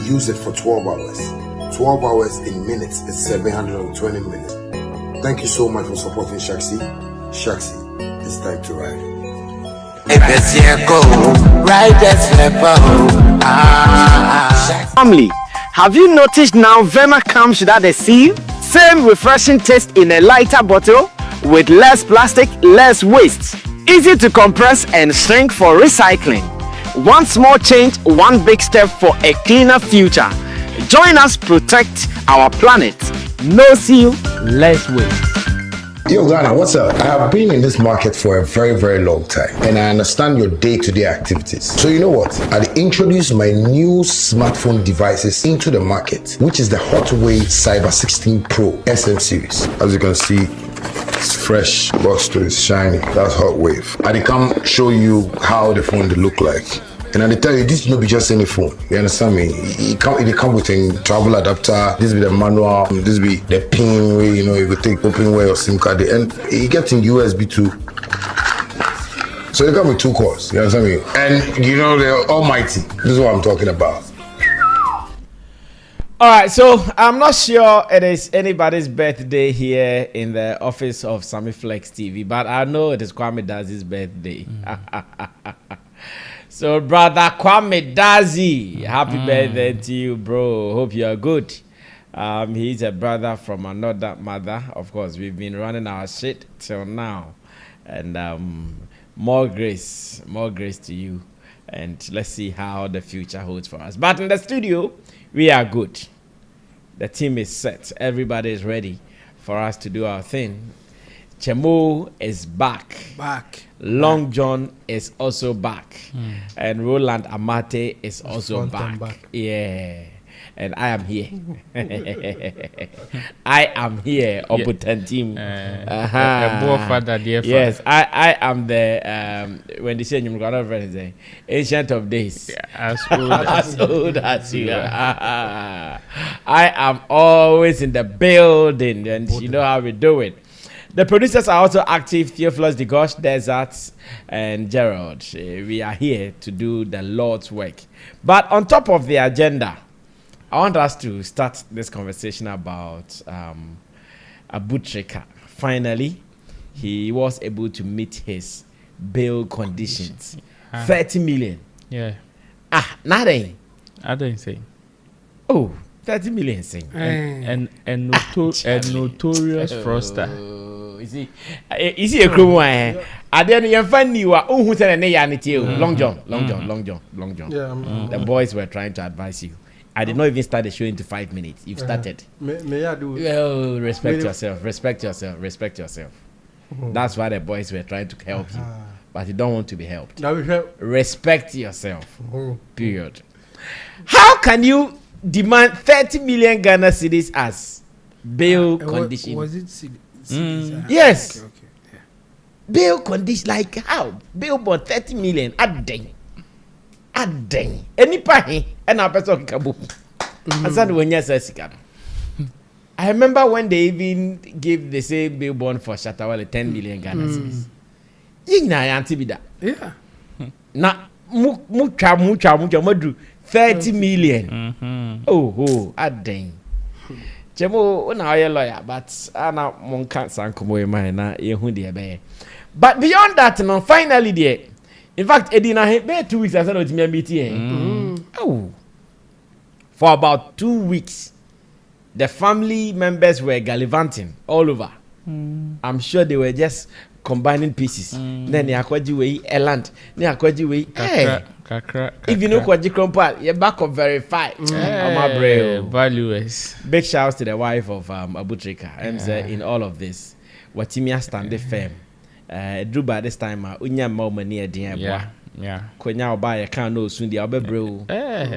use it for 12 hours. 12 hours in minutes is 720 minutes. Thank you so much for supporting Shaxi. Shaxi, it's time to ride. Family, have you noticed now Vema comes without a seal? Same refreshing taste in a lighter bottle with less plastic, less waste. Easy to compress and shrink for recycling. One small change, one big step for a cleaner future. Join us protect our planet. No seal, less waste. Yo, Ghana, what's up? I have been in this market for a very, very long time, and I understand your day-to-day activities. So you know what? I introduced my new smartphone devices into the market, which is the Hotwave Cyber 16 Pro SM series. As you can see, it's fresh, box to it's shiny. That's Hotwave. I come show you how the phone they look like. And I tell you, this will not be just any phone. You understand me? It come with a travel adapter. This be the manual. This be the pin way. You know, you could take open way or SIM card. And it gets in USB too. So they come with 2 cores. You understand me? And you know they're almighty. This is what I'm talking about. All right, so I'm not sure it is anybody's birthday here in the office of Sammy Flex TV, but I know it is Kwame Dazi's birthday. So, brother Kwame Dazi, happy birthday to you, bro. Hope you are good. He's a brother from another mother. Of course, we've been running our shit till now. And more grace to you. And let's see how the future holds for us. But in the studio, we are good. The team is set. Everybody is ready for us to do our thing. Chemo is back. Long John is also back. And Roland Amate is also back. Yeah. And I am here. I am here, Oputan team. Yes, I am the when they say you're gonna say ancient of days. As old as you are. I am always in the building, and you know how we do it. The producers are also active. Theophilus Digosh, Deserts, and Gerald. We are here to do the Lord's work. But on top of the agenda, I want us to start this conversation about Abu Trica. Finally, he was able to meet his bail conditions. 30 million. Yeah. Nothing. I don't say. Oh, 30 million sing. And notorious fraudster. Is he a criminal? I didn't even find you. Long John. The boys were trying to advise you. I did not even start the show into 5 minutes. You've started. May I do it? Well, respect yourself. That's why the boys were trying to help you. But you don't want to be helped. Respect yourself. Period. How can you demand 30 million Ghana cedis as bail condition? Was it cedis? Yes. Okay. Yeah. Bail condition, like how? Bail bought 30 million. Adding. Any pay and a person kabu. I remember when they even gave the same bail bond for Shatta Wale 10 million Ghana cedis. Yeah. Na mucha 30 million. Oh, adding. Chemo, na a lawyer, but Anna Monka Sankomo na Yehudi Bay. But beyond that, no, finally, dear. In fact, Edina had 2 weeks I said to me meeting. Oh, for about 2 weeks, the family members were gallivanting all over. I'm sure they were just combining pieces. Then they akwaji way land. They akwaji way. If you know kwaji krompa, you're back of verify. Values. Big shouts to the wife of Abu Trica. In all of this, Watimia stand firm. Drew by this time, unya more money at the end. Yeah. Konya buy a can no soon the Abe bro.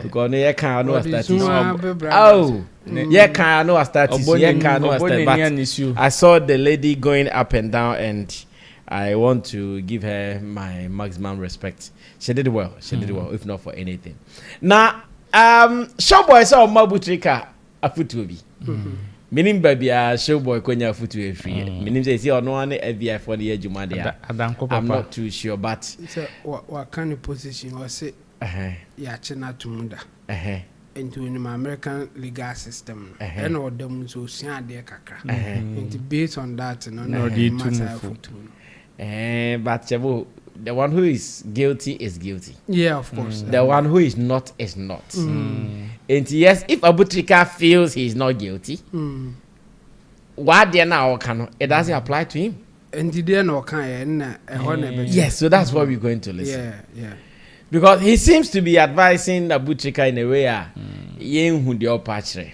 Because no can no status. Oh, yeah, can no status. Yeah, can no status. I saw the lady going up and down, and I want to give her my maximum respect. She did well. If not for anything. Now, Showboy saw Abu Trica a futubi. Meaning baby Showboy konya futu free. Meaning say no one FVI for the Jumadia. I'm not too sure, but what kind of position was it? Yeah, China to Munda. into the American legal system and or them so sian de kakra and based on that no the but the one who is guilty is guilty. Yeah, of course. The one who is not is not. And yes, if Abu Trica feels he is not guilty, what they now can it doesn't apply to him. And the no can yes, so that's what we're going to listen. Yeah. Because he seems to be advising Abu Trica in a way yen who the opachre.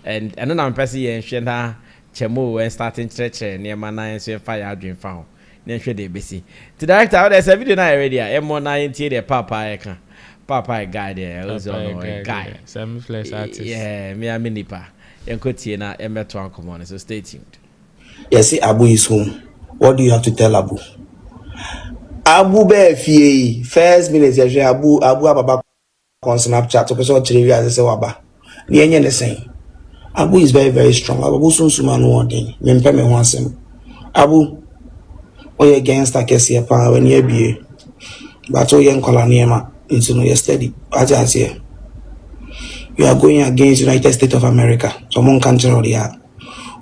And I don't know person yen shena chemo when starting church near mana and so fire dream found. Then should they be see. To director, there's a video now already. M19 the Papa guy there. Also a guy. Sammy Flex artist. Yeah, me a minipa. Yanko na emeto ankomon. So stay tuned. Yes, Abu is home. What do you have to tell Abu? Abu be fie first minute ya Abu ababa on Snapchat to person chiri as say waba. Ni enye ne sen. Abu is very very strong. Abu sun suma no one thing. Me mpe me ho asem. Abu oye gangster kesi pa when ye bie. But oye nkola niema into no steady. Aja say you are going against United States of America. Someone can tell you.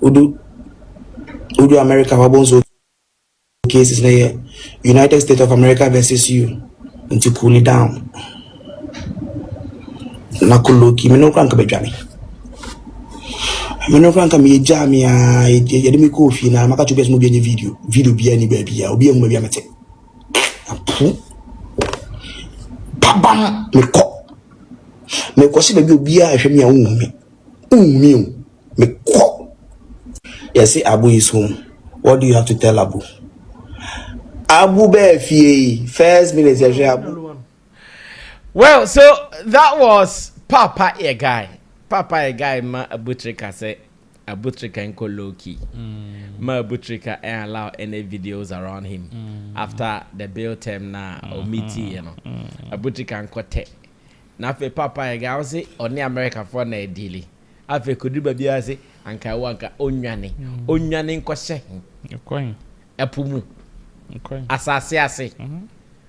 Udu America wabonzo cases na United States of America versus you into cool it down. Nakuluki meno kranka bejami. Meno kranka mi jami ya yedemi kofi na maka chubes mo bi any video bi any baby ya obi mu bi amete. Babam me ko si baby obi a hwemi a unmi me ko. Yes, Abu is home. What do you have to tell Abu? Abu Befi, first minute, Abu. Well, so that was Papa a guy, ma Abu Trica say Abu Trica and Koloki. Ma Abu Trica and allow any videos around him after the bail term na or meeting, you know. Abu Trica and Kote. Now for Papa a guy, I say on the America for na daily. Afe kudu baby I say anka wanka onyane nkɔ hyɛ ekwan epumu asase ase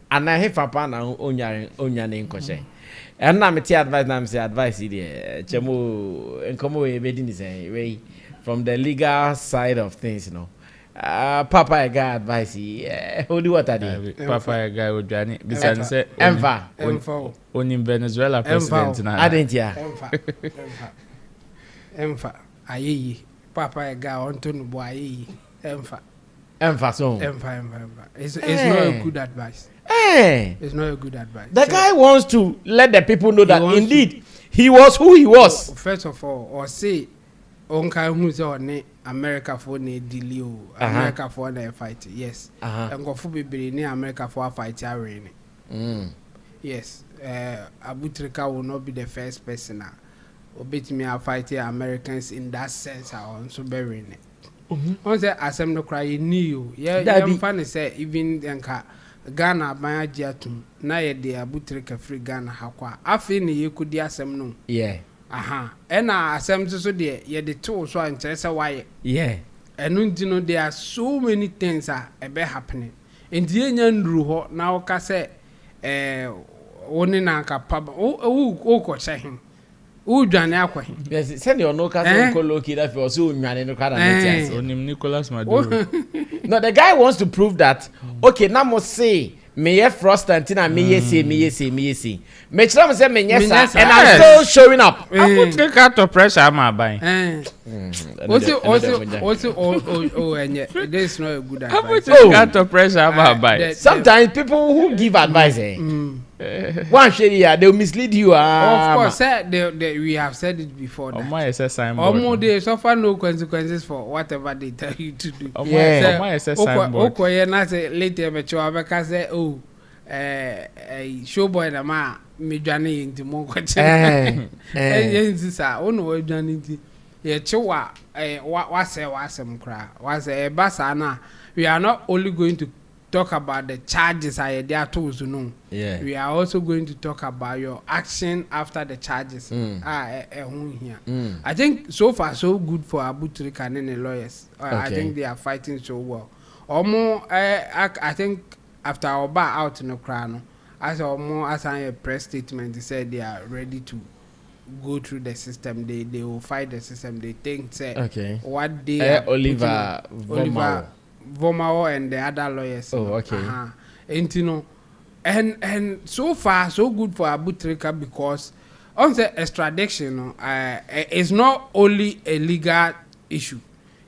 ana he papa na onyane nkɔ hyɛ ɛna me advice na me say advice there chemo enkomo we be di say we from the legal side of things, you know. Papa a guy advice hold what are they Papa a guy odwane bisan say emfa onim Venezuela president na adentia emfa ayeyi Papa a guy on to no boy ayeyi emfa so emfa it's not a good advice. It's not a good advice. The guy wants to let the people know that indeed he was who he was. First of all, or say onka who say on America for ne deal America for na fight. Yes. And go for be ne America for fight arena. Yes. Abu Trica will not be the first person obit me a fight Americans in that sense are also burying it. On say asem no cry new. Yeah, funny say even enka Ghana banya jiatum na ye de Abu Trica free Ghana hakwa afi ne yekudi asem no. Yeah. Ena asem so de ye de to so ankyerese waye. Yeah. Enu nti no there are so many things be happening. Enti enya nduru ho na oka say woni na nka paba o ko chehin. Udwane akwa. Yes, send your no case Koloki that for so unwane no kwada metias. Onim Nicholas Maduro. No, the guy wants to prove that okay, now must say me ye Frostantina me ye say. Me chira say me yes and I'm still showing up. I put take out of pressure am buy. Also and this is not a good advice. I put take out of pressure am buy. Sometimes people who give advice one share they will mislead you. Of course, we have said it before. They suffer no consequences for whatever they tell you to do. Okay, later because say show boy na ma me dwane into mo kwache. Ono we dwane into ye chewa wasem kra. Wase basa na we are not only going to talk about the charges there tools no. Yeah. We are also going to talk about your action after the charges. Here. I think so far so good for Abu Trica and the lawyers. I think they are fighting so well. I think after our bar out in the crown, as a press statement, they said they are ready to go through the system. They will fight the system. They think say what they Oliver Vomao and the other lawyers. Oh, okay. And you know, and so far so good for Abu Trica because on the extradition is not only a legal issue,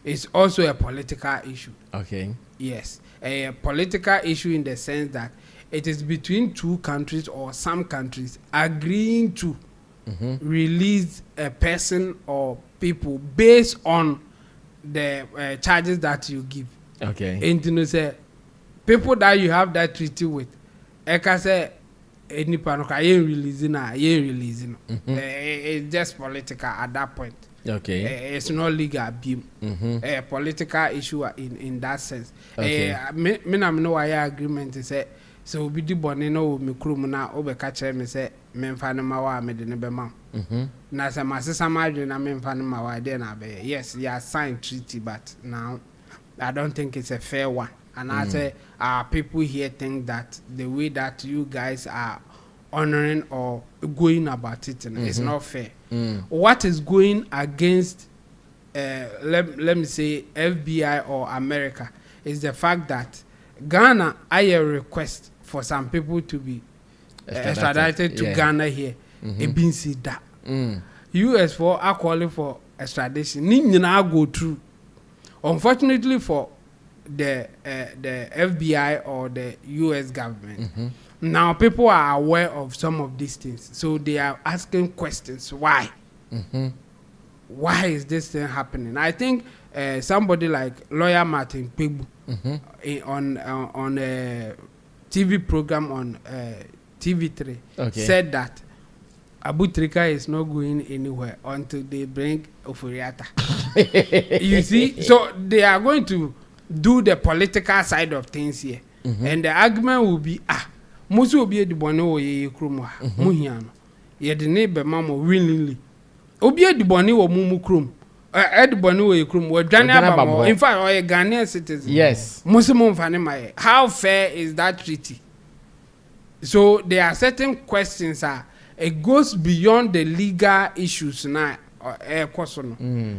it's also a political issue. Okay. Yes, a political issue in the sense that it is between two countries or some countries agreeing to release a person or people based on the charges that you give. Okay. And you know, say people that you have that treaty with, I can say any panic, I ain't releasing. It's just political at that point. Okay. It's not legal beam. A political issue in that sense. Okay. Me know why agreement is say so be the bonne no me krum na obe ka kire me say me mfa ne ma wa me de ne be ma. Na say ma sesa ma adwe na me mfa ne ma wa de na be. Yes, you signed treaty but now I don't think it's a fair one. And I say people here think that the way that you guys are honoring or going about it is not fair. What is going against let me say FBI or America is the fact that Ghana I a request for some people to be extradited to Ghana here. It been see that. US for are calling for extradition. Ni na go through. Unfortunately for the FBI or the US government, now people are aware of some of these things, so they are asking questions. Why? Why is this thing happening? I think somebody like lawyer Martin Pigbu on a TV program on TV3 said that Abu Trica is not going anywhere until they bring Ofuriata. You see, so they are going to do the political side of things here, and the argument will be most will be the bono ye krum muhiano ye the neighbor mamo willingly obi the boni wo mumu krum the boni wo ye krum wo dwane in fact or a Ghanaian citizen. Yes, muslim fane my how fair is that treaty? So there are certain questions it goes beyond the legal issues now.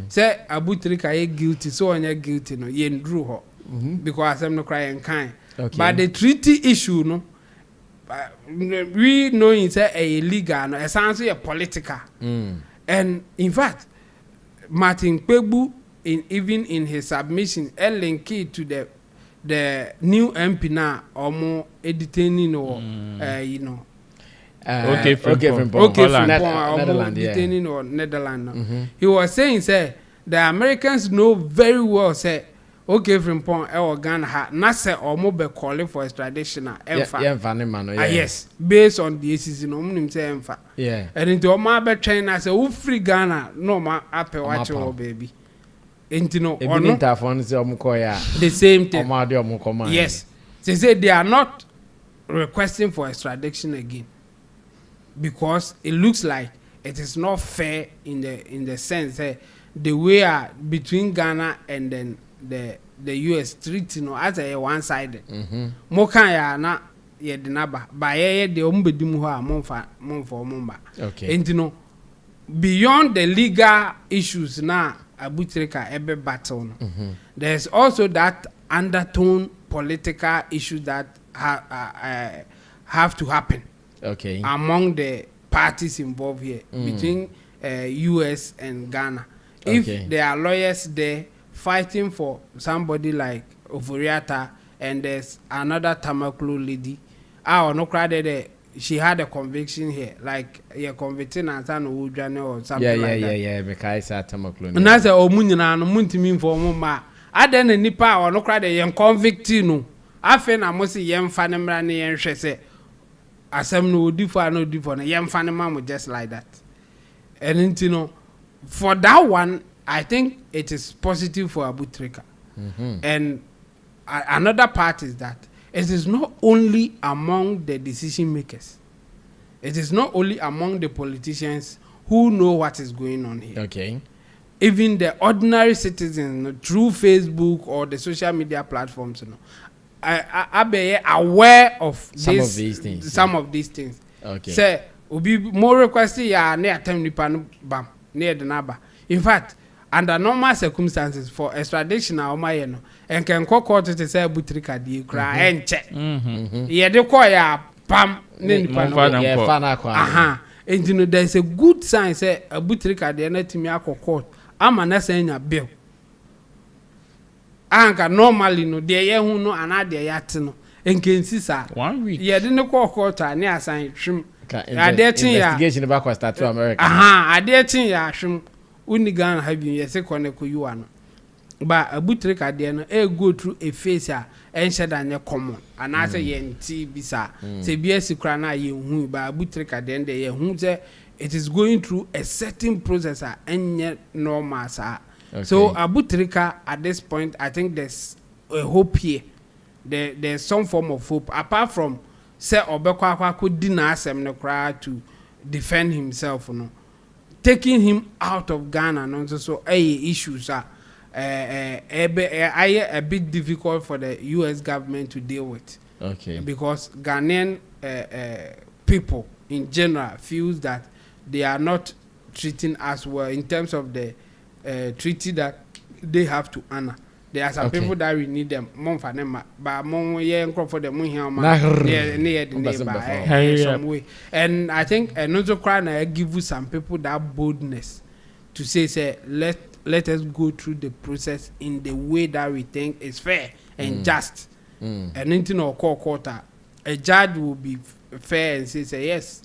Say Abu Trica is guilty, so on you guilty no ye ndru ho because I'm not crying kind. But the treaty issue no we know it's a legal no essentially a political. And in fact Martin Pegbu even in his submission link to the new MP now or detaining or you know from Netherlands, detaining or Netherlands. He was saying, say the Americans know very well, say from Pong or Ghana, not say or mobile calling for extradition. Yes, based on the ACC, say yeah, and into a mobile train, I say, who free Ghana, no ma apple watch your baby. Into no, the same thing. Yes, they say they are not requesting for extradition again. Because it looks like it is not fair in the sense the way between Ghana and then the US treaty as a one-sided. Moka ya na ye dinaba ba ye de ombedimu ho a momfa. Okay. And you know beyond the legal issues na Abu Trica ebe battle. There's also that undertone political issue that have to happen. Okay. Among the parties involved here between US and Ghana. If there are lawyers there fighting for somebody like Ofuriata and there's another Tamaklu lady, she had a conviction here, like you're convicting and son or something like that. Yeah, because Tamaklu. And that's a Omunina no Muntimin for Muma. I then a nipa or no cry the young convictino. I think I must see young Fanamrani and she say. Asem no differ no differ. Young funny man would just like that. And you know, for that one, I think it is positive for Abu Trica. And another part is that it is not only among the decision makers. It is not only among the politicians who know what is going on here. Okay. Even the ordinary citizens through Facebook or the social media platforms, I be aware of some of these things. Some of these things. Okay. Say obi more request ya na atem nipa no bam na e de na ba in fact under normal circumstances for extradition na omaye no enken court to say Trica die kra enche ye de call ya pam na nipa no ye fa na kwa aha and you know there is a good sign say Trica die na timi akọ ama na say nya bill anka normally no de ye hu no ana de ya te no enkensi sa 1 week ye de ne court ani asan hwim investigation back was start to America aha ade tin ya hwim unigan have been yes ko you ano ba Trica de no e go through a phase a enche da nye common and I say ye nti bisa se bia sikra na ye hu ba Trica de ye hu say it is going through a certain process a enye normal sa so Trica at this point I think there's a hope here there's some form of hope apart from say obekwa akwa ko di na asem no kra to defend himself no taking him out of Ghana no so issues are a bit difficult for the US government to deal with. Okay. Because Ghanaian people in general feels that they are not treating us well in terms of the treaty that they have to honor. There are some people that we need them more for them, but more for them near some way. And I think another crime I give you some people that boldness to say let us go through the process in the way that we think is fair and just. And anything or court, a judge will be fair and say yes,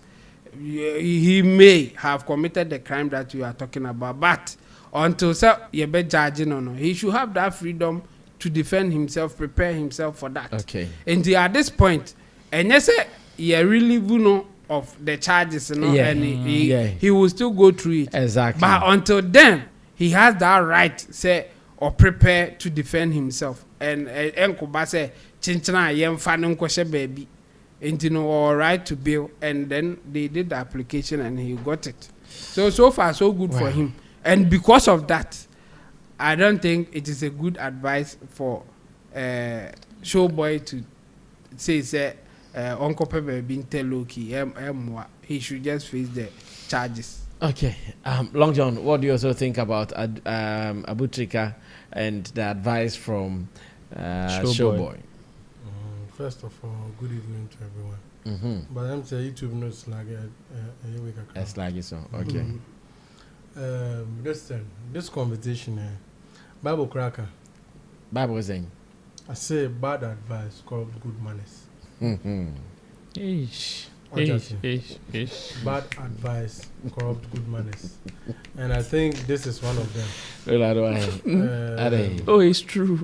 he may have committed the crime that you are talking about, but until you be judging or no, he should have that freedom to defend himself, prepare himself for that. Okay. And at this point, and yes, you really know of the charges, you know, and he will still go through it. Exactly. But until then, he has that right, say, or prepare to defend himself. And Kuba say, Chinchana yem fanon kweshe baby, and you know, all right to bail. And then they did the application and he got it. So far so good for him. And because of that, I don't think it is a good advice for Showboy to say Uncle Pepe being tell Loki he should just face the charges. Okay. Long John, what do you also think about Trica and the advice from Showboy? First of all, good evening to everyone. But I'm saying YouTube knows like a so okay. Listen, this conversation, Bible cracker. Bible saying, I say bad advice corrupt good manners. Bad advice corrupt good manners, and I think this is one of them. It's true.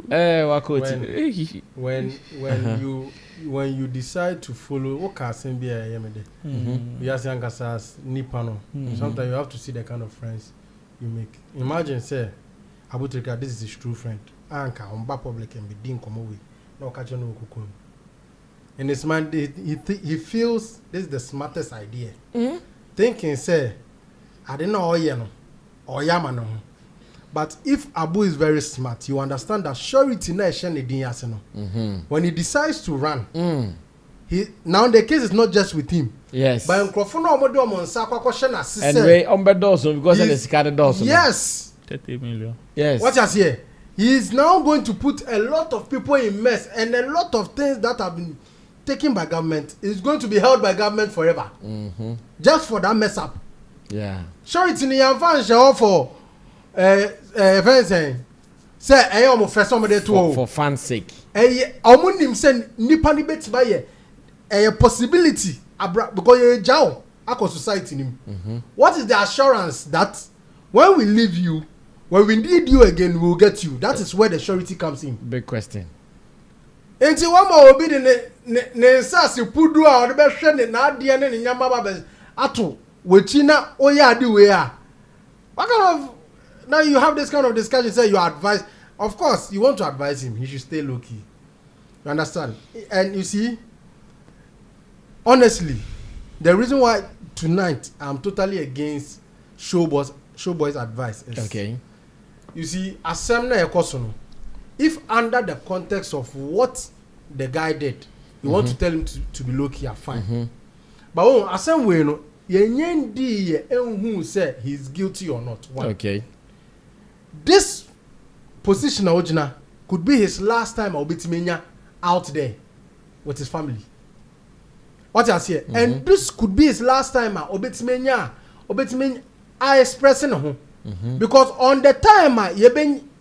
When you decide to follow, what can be a Nipano. Sometimes you have to see the kind of friends you make. Imagine, say, Trica, this is his true friend. Anka, on public and be doing come away. No catch no kukum. In his mind, he feels this is the smartest idea. Thinking, say, I don't know or Yamano. But if Abu is very smart, you understand that surety when he decides to run, now the case is not just with him. Yes. But because yes. 30 million. Yes. What you say? He is now going to put a lot of people in mess, and a lot of things that have been taken by government is going to be held by government forever. Just for that mess up. Yeah. Surety ni yanfa for say for fan's sake. A possibility because society. What is the assurance that when we leave you, when we need you again, we will get you? That is where the surety comes in. Big question. And one more will be the Sassi Pudu or the best friend in Nadia and Yamaba Ato, which na Oya do we are. What kind of now you have this kind of discussion? Say you advise, of course, you want to advise him. He should stay low key. You understand? And you see, honestly, the reason why tonight I'm totally against Showboy's advice is okay. You see, if under the context of what the guy did, you want to tell him to be low key, fine. But when Yenyendi who said he's guilty or not. One. Okay. This position original could be his last time Obitimenya out there with his family. What I say, and this could be his last time Obitimenya I expressing him because on the time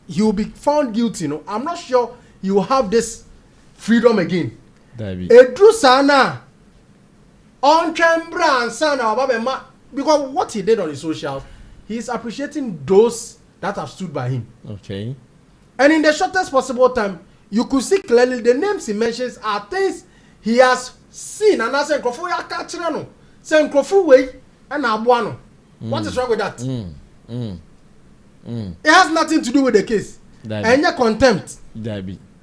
he will be found guilty. No, I'm not sure he will have this freedom again. Edru sana on Chambra and sana because what he did on his socials, he's appreciating those that have stood by him. Okay. And in the shortest possible time, you could see clearly the names he mentions are things he has seen. And I said, Nkrofu ya kachirano. Say Nkrofu way and abuano. What is wrong with that? It has nothing to do with the case. And your contempt.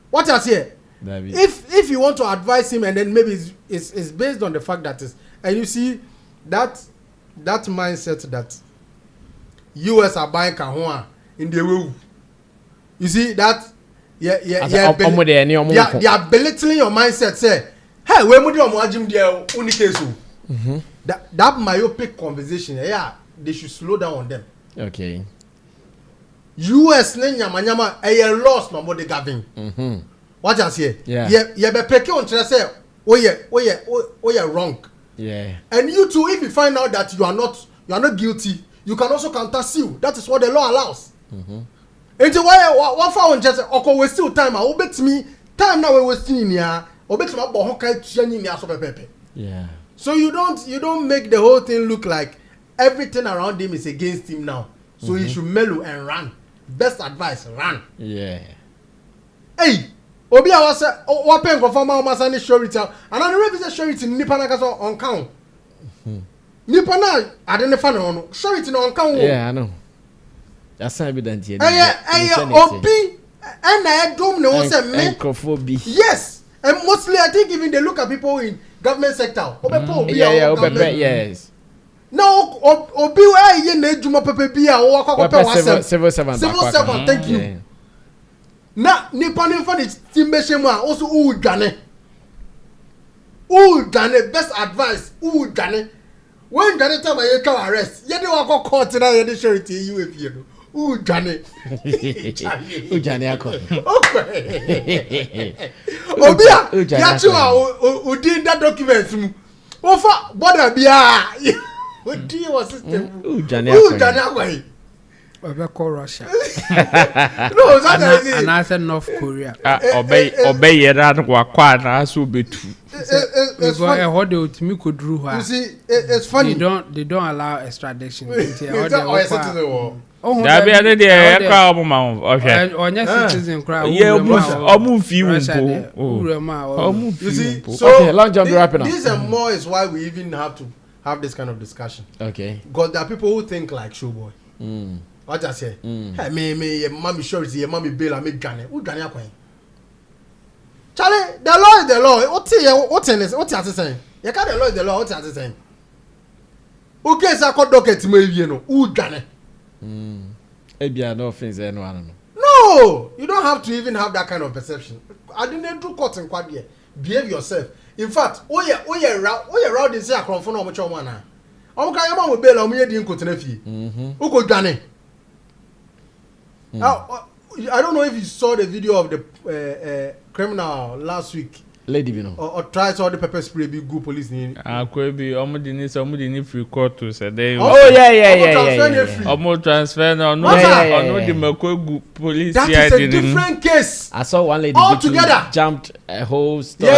What I say? If you want to advise him, and then maybe it's based on the fact that is, and you see that mindset that US are buying Kahua in the way. You see that? They are belittling your mindset. Say, hey, when we do a that myopic conversation, yeah, they should slow down on them. Okay. US nyama a loss no more the government. What I say? Yeah. You be peke on say, oh yeah, wrong. Yeah. And you too, if you find out that you are not guilty, you can also counter sue. That is what the law allows. And why found just okay, we still time. I bet me time now we wasting in here. Obet me about hokai yeah. So you don't make the whole thing look like everything around him is against him now. So he should mellow and run. Best advice, run. Yeah. Hey, Obi I was open conforma almost any surety. And I represent surety nipa na kaso on count. Nipa na identify no surety on count. Yeah, I know. That's evident here. Obi and I don't know what's a microphobia. Yes. And mostly I think even they look at people in government sector. Yes. No, Obi where ye na juma pepe bia o akwa civil servant. Thank you. Na nipa ni fa ni timbeshemu a also udwane best advice udwane when dwane time you can arrest ye dey wa court na ye dey surety you efie no udwane akọ Obi a ya chiwa odi that document mu o fa border bia odi your system udwane akọ Russia. No, that is and I said North Korea. Obey Iran wakwana so betu. It's funny. How they ultimately could do her. You see, it's funny. They don't allow extradition. Oh, that be other day. Okay. On your citizen cry. Yeah, move you. You see, so okay, long jump wrapping up. This and more is why we even have to have this kind of discussion. Okay. Because there are people who think like Showboy. What I say? Hey, me, mommy surety, your mommy bail, I make Ghana. Who Ghana coin? Charlie, the law is the law. What you saying? You can't the law is the law. What you saying? Okay, so I could docket me, you know. Who Ghana? No offense, anyone. No, you don't have to even have that kind of perception. I didn't do court and quad here. Behave yourself. In fact, oh yeah, round is here. Confirm how much you want now. I'm going to bail on me. Didn't go to the fee. Who go Ghana? I don't know if you saw the video of the criminal last week. Lady, you know. Or tries all the pepper spray be good police name. Could be almost free court to say they. Oh yeah. Almost transfer no the Mako police. That is a different case. I saw one lady all together jumped a whole story.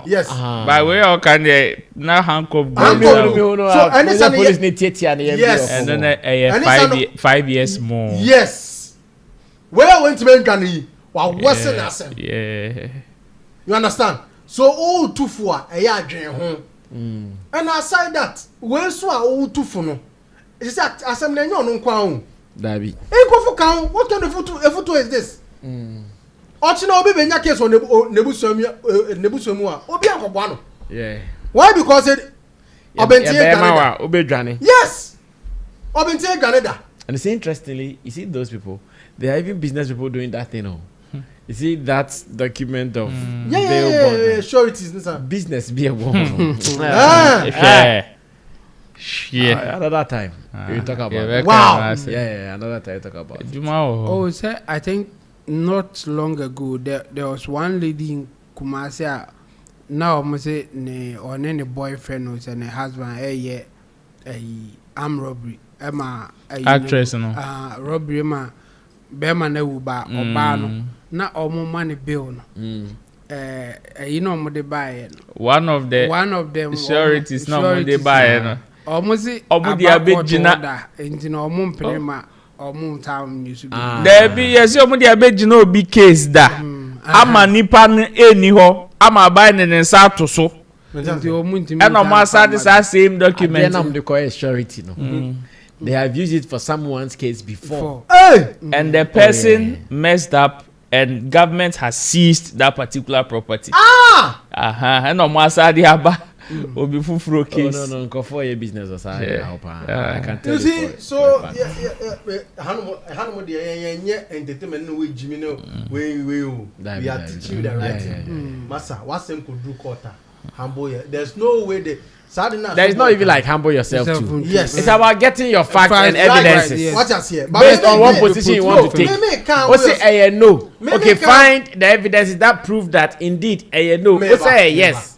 Yes. By way of can they now handcuff? So and police need yes. And then 5 years more. Yes. Where went to Ghana? Yeah. You understand? So all two for a yard home. And aside that, where so are all two for no? Is that as I'm no crown? Dabi. What kind of photo is this? Ochino be in your case on Nebusomua. Obianco. Yeah. Why? Because it Obedjane. Yes. Obente Canada. And see, interestingly, you see those people, they are even business people doing that thing. You see that document of yeah, sure it is. Business be a woman. Another time we talk about another time we talk about oh sir, I think not long ago there was one lady in Kumasi now almost say ne or ne boyfriend or ne husband armed robbery actress no robbery ma bema na uba oba no na omo money bill no you know mo dey buy one of them sureties no mo dey buy no almost di abegina enti no omo mpene ma omo town news bi there be yes omo di abegina obi case da ama nipa eni ho ama buy ne nsa to so enti omo ntimi and omo asade same document then am dey call surety no they have used it for someone's case before. And the person messed up and government has seized that particular property. And omo asade aba obi fufuro case. No, go for your business or something. I can tell you. See, so Hanomo the entertainment no way Jimmy no we are teaching you the right thing. Massa, what same could do quarter? Humble. There's no way they. There is not even like humble yourself too. Yes, it's about getting your facts and evidences. Right, yes. What I say, based on what position you want to take. Say no. Okay, find the evidences that prove that indeed no. Say yes.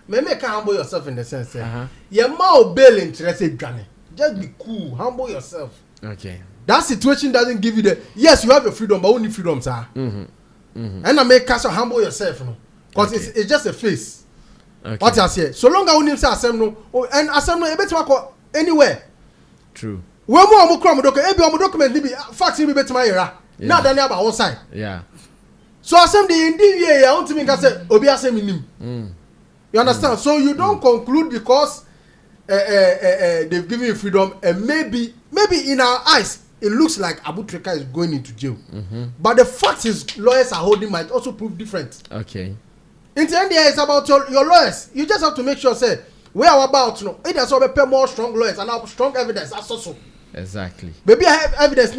Maybe can humble yourself in the sense that your mouth bail interest Johnny. Just be cool, humble yourself. Okay. That situation doesn't give you the yes, you have your freedom, but only freedoms are. And I make cash humble yourself, no, because it's just a face. Okay. What I say, so long as we say assembly and assembly, ebe to work anywhere. True. When more document be facts be better my era. Now than about one side. Yeah. So assembly indeed I want to make say obi assembly nim. You understand? So you don't conclude because they've given you freedom and maybe in our eyes it looks like Abu Trica is going into jail. But the fact is lawyers are holding might also prove different. Okay. In the end, it's about your lawyers. You just have to make sure, say, where are about, it has to pay more strong lawyers and have strong evidence. That's also. Exactly. Maybe I have evidence.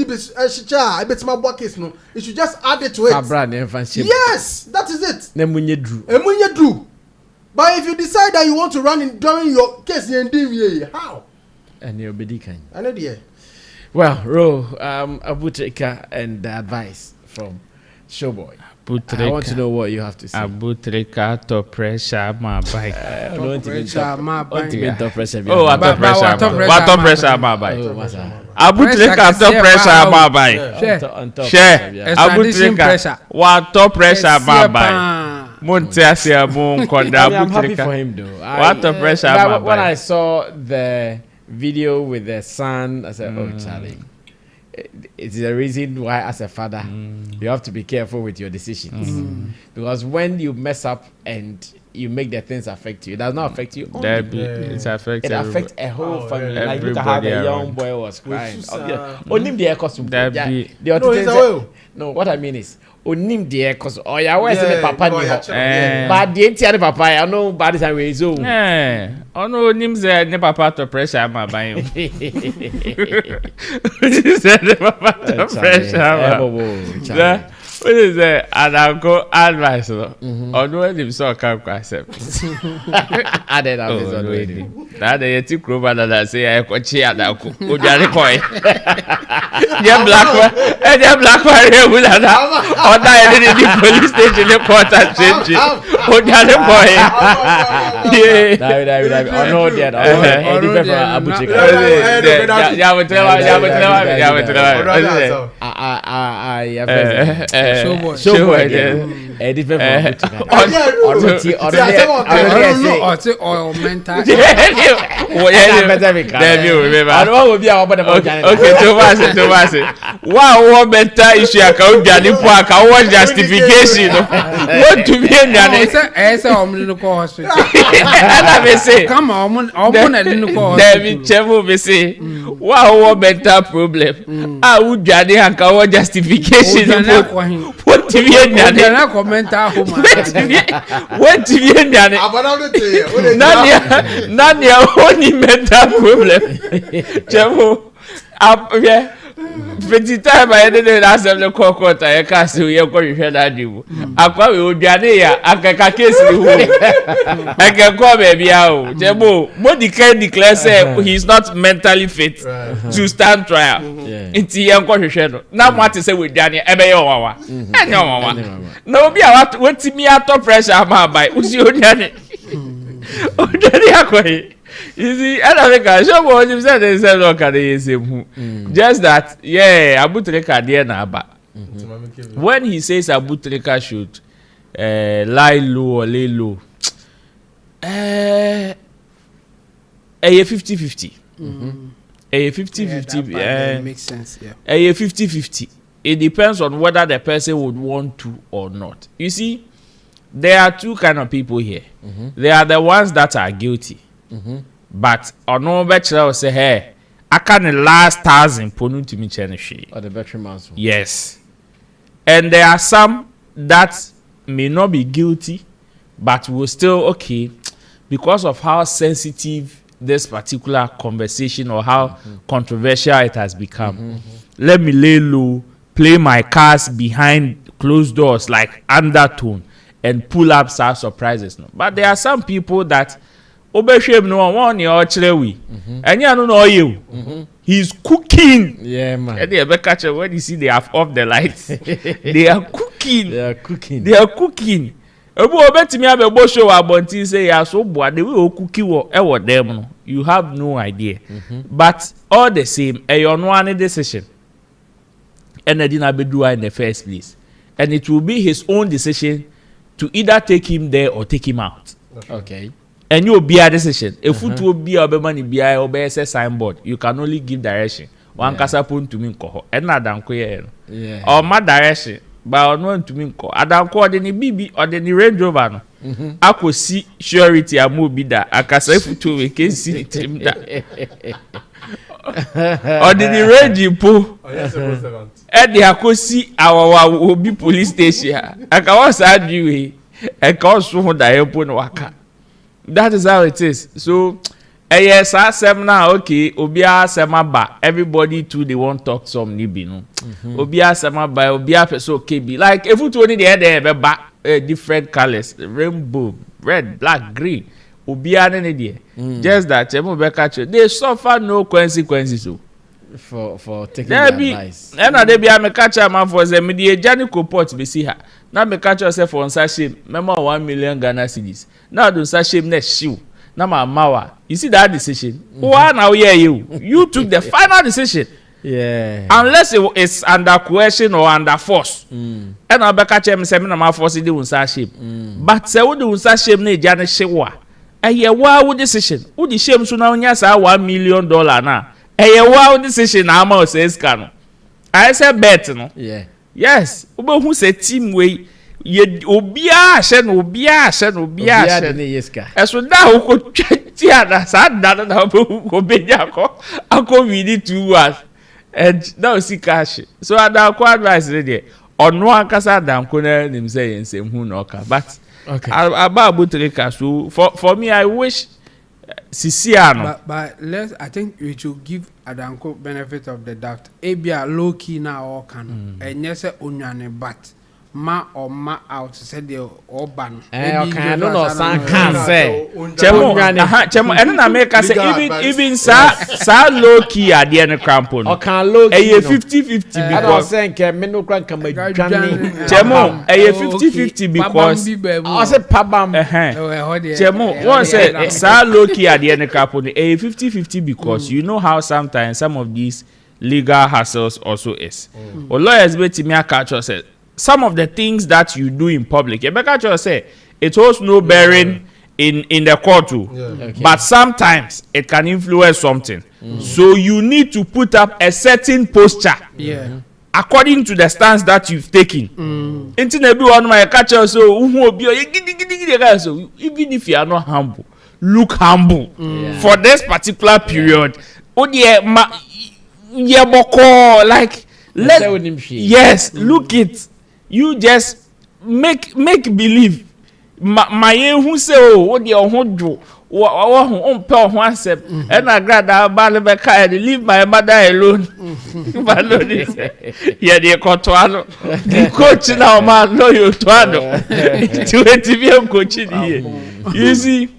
I bet my book case, no. You should just add it to it. Yes, that is it. But if you decide that you want to run in during your case, how? And you'll be decaying. I know the. Well, Abu Trica and the advice from Showboy. I want to know what you have to say. Abu Trica to pressure my bike. Top pressure my bike. Top pressure my bike. Abu Trica top pressure my bike. Share. Abu Trica. What top pressure my bike. Montiasia Moon Konda Abu Trica. I'm happy for him though. What top pressure my bike. When I saw the video with the son, I said, "Oh, Charlie." It's the reason why as a father you have to be careful with your decisions because when you mess up and you make the things affect you, it does not affect you only. It affects a whole family. Like look at how the young boy was crying. Onim the costume. No, what I mean is onim the cause where's the papa ni ho. But the entire papa I know by the time we zo. No onim the ne papa to pressure ma ban. Pressure. What is that? And I'll go advice. Or no him so can accept. I did that they take over that say I could cheer that could coin. Yeah, black one. And yeah, black one here with that. Or die in the police station in court and change it. Oh, the boy. Yeah. Oh, no, that. Abu Trica. Yeah, we tell Showboy. Different oil mental. Okay, Thomas. Wow, mental issue account Gani Park. I want justification. What to be in hospital? Come on, David Chemo be say, wow, mental problem. I would Gani and Kawa justification. What to be in what to be in Nanya only mental problem. Chemo, Pretty time I didn't ask them the court. I can't see you going to that you. I call you Diania. I can kiss you. I can call baby out. Medikal declares he's not mentally fit to stand trial. It's young question. Now what to say with Daniel? No, be a what me out of pressure. By who's your Danny? You see, I don't think I show what you said. They said, look at it. Just that, yeah, Abu Trica there now, but when he says Abu Trica should lie low or lay low, a 50-50. A 50-50 makes sense, yeah. A 50-50. It depends on whether the person would want to or not. You see, there are two kind of people here. There are the ones that are guilty. But on no bachelor will say, hey, I can't last 1,000 ponu to me cheneshi. Or the veteran man. Yes. And there are some that may not be guilty, but will still okay because of how sensitive this particular conversation or how controversial it has become. Let me lay low, play my cards behind closed doors like undertone and pull up some surprises. No. But there are some people that Obesham no one your chlewi. And you know you. He's cooking. Yeah, man. And they catch when you see they have off the lights. They are cooking. They are cooking. They are cooking. Obo bet me have a show about say ya so boy they will cookie or them. You have no idea. But all the same, a on one decision. And I didn't be do in the first place. And it will be his own decision to either take him there or take him out. Okay. And you will be a decision. If it will be a money be a signboard, you can only give direction. One kasapun to me koho. And not done queer. Yeah. Or my direction. But one to me ko. I don't call any BB or any Range Rover. I could see surety a movie that I can say for 2 weeks. Can see him that. Or the Range po. And they could see our will be police station. I can also add you. I can't show the airport waka. That is how it is. So, yes, I say now, okay, Obia Semaba, everybody too, they won't talk some nibi, no. Obia Semaba, Obia so okay, be like if you only the other back different colors, rainbow, red, black, green, Obia any day. Just that, they suffer no consequences. For taking the advice. And they be a catch a man for the media Janico pot be see her. Now me catch yourself on sachet, member 1 million Ghana cedis. Now do sachet next shoe. Now my mawa. You see that decision? Why now yeah you took the final decision. Yeah. Unless it's under coercion or under force. And I'll be catch him saying my force in the sachet. But say what do sachet ne Janet Shewa. A year wow decision. Who the shame so now yes $1 million now. A wow decision now says can. I said bet no. Yeah. Yes, who say team way ye obia shen as so now ko tia na sad na ko beja ko ako we need 2 hours and now see cash so ada ko advice there ono akasa dan ko na nim say ensem hu na oka but okay about Trica so for me I wish Sisiano. But I think we should give Adanko benefit of the doubt. Ebia low key now or can and yes onyane but ma or ma out said the or ban. Okay, no san can say. Chemo and na make us even sa low key at the end of campaign. Or can low key 50-50 because saying can me no crank come Chemo 50-50 because I said pabam Chemo one said sa low key at the end of campaign 50-50 because you know how sometimes some of these legal hassles also is. Or lawyers bet me a catch us said some of the things that you do in public, Rebecca say it holds no bearing in the court too. Okay. But sometimes it can influence something. So you need to put up a certain posture. According to the stance that you've taken. Everyone my catcher so even if you are not humble, look humble for this particular period. Like yes, look it. You just make believe. My who say oh what the on per one step, and I grab that Balabaka and leave my mother alone. Yeah, the Cotuano, the coach now, man, no, you Tuano. To coaching here. You see,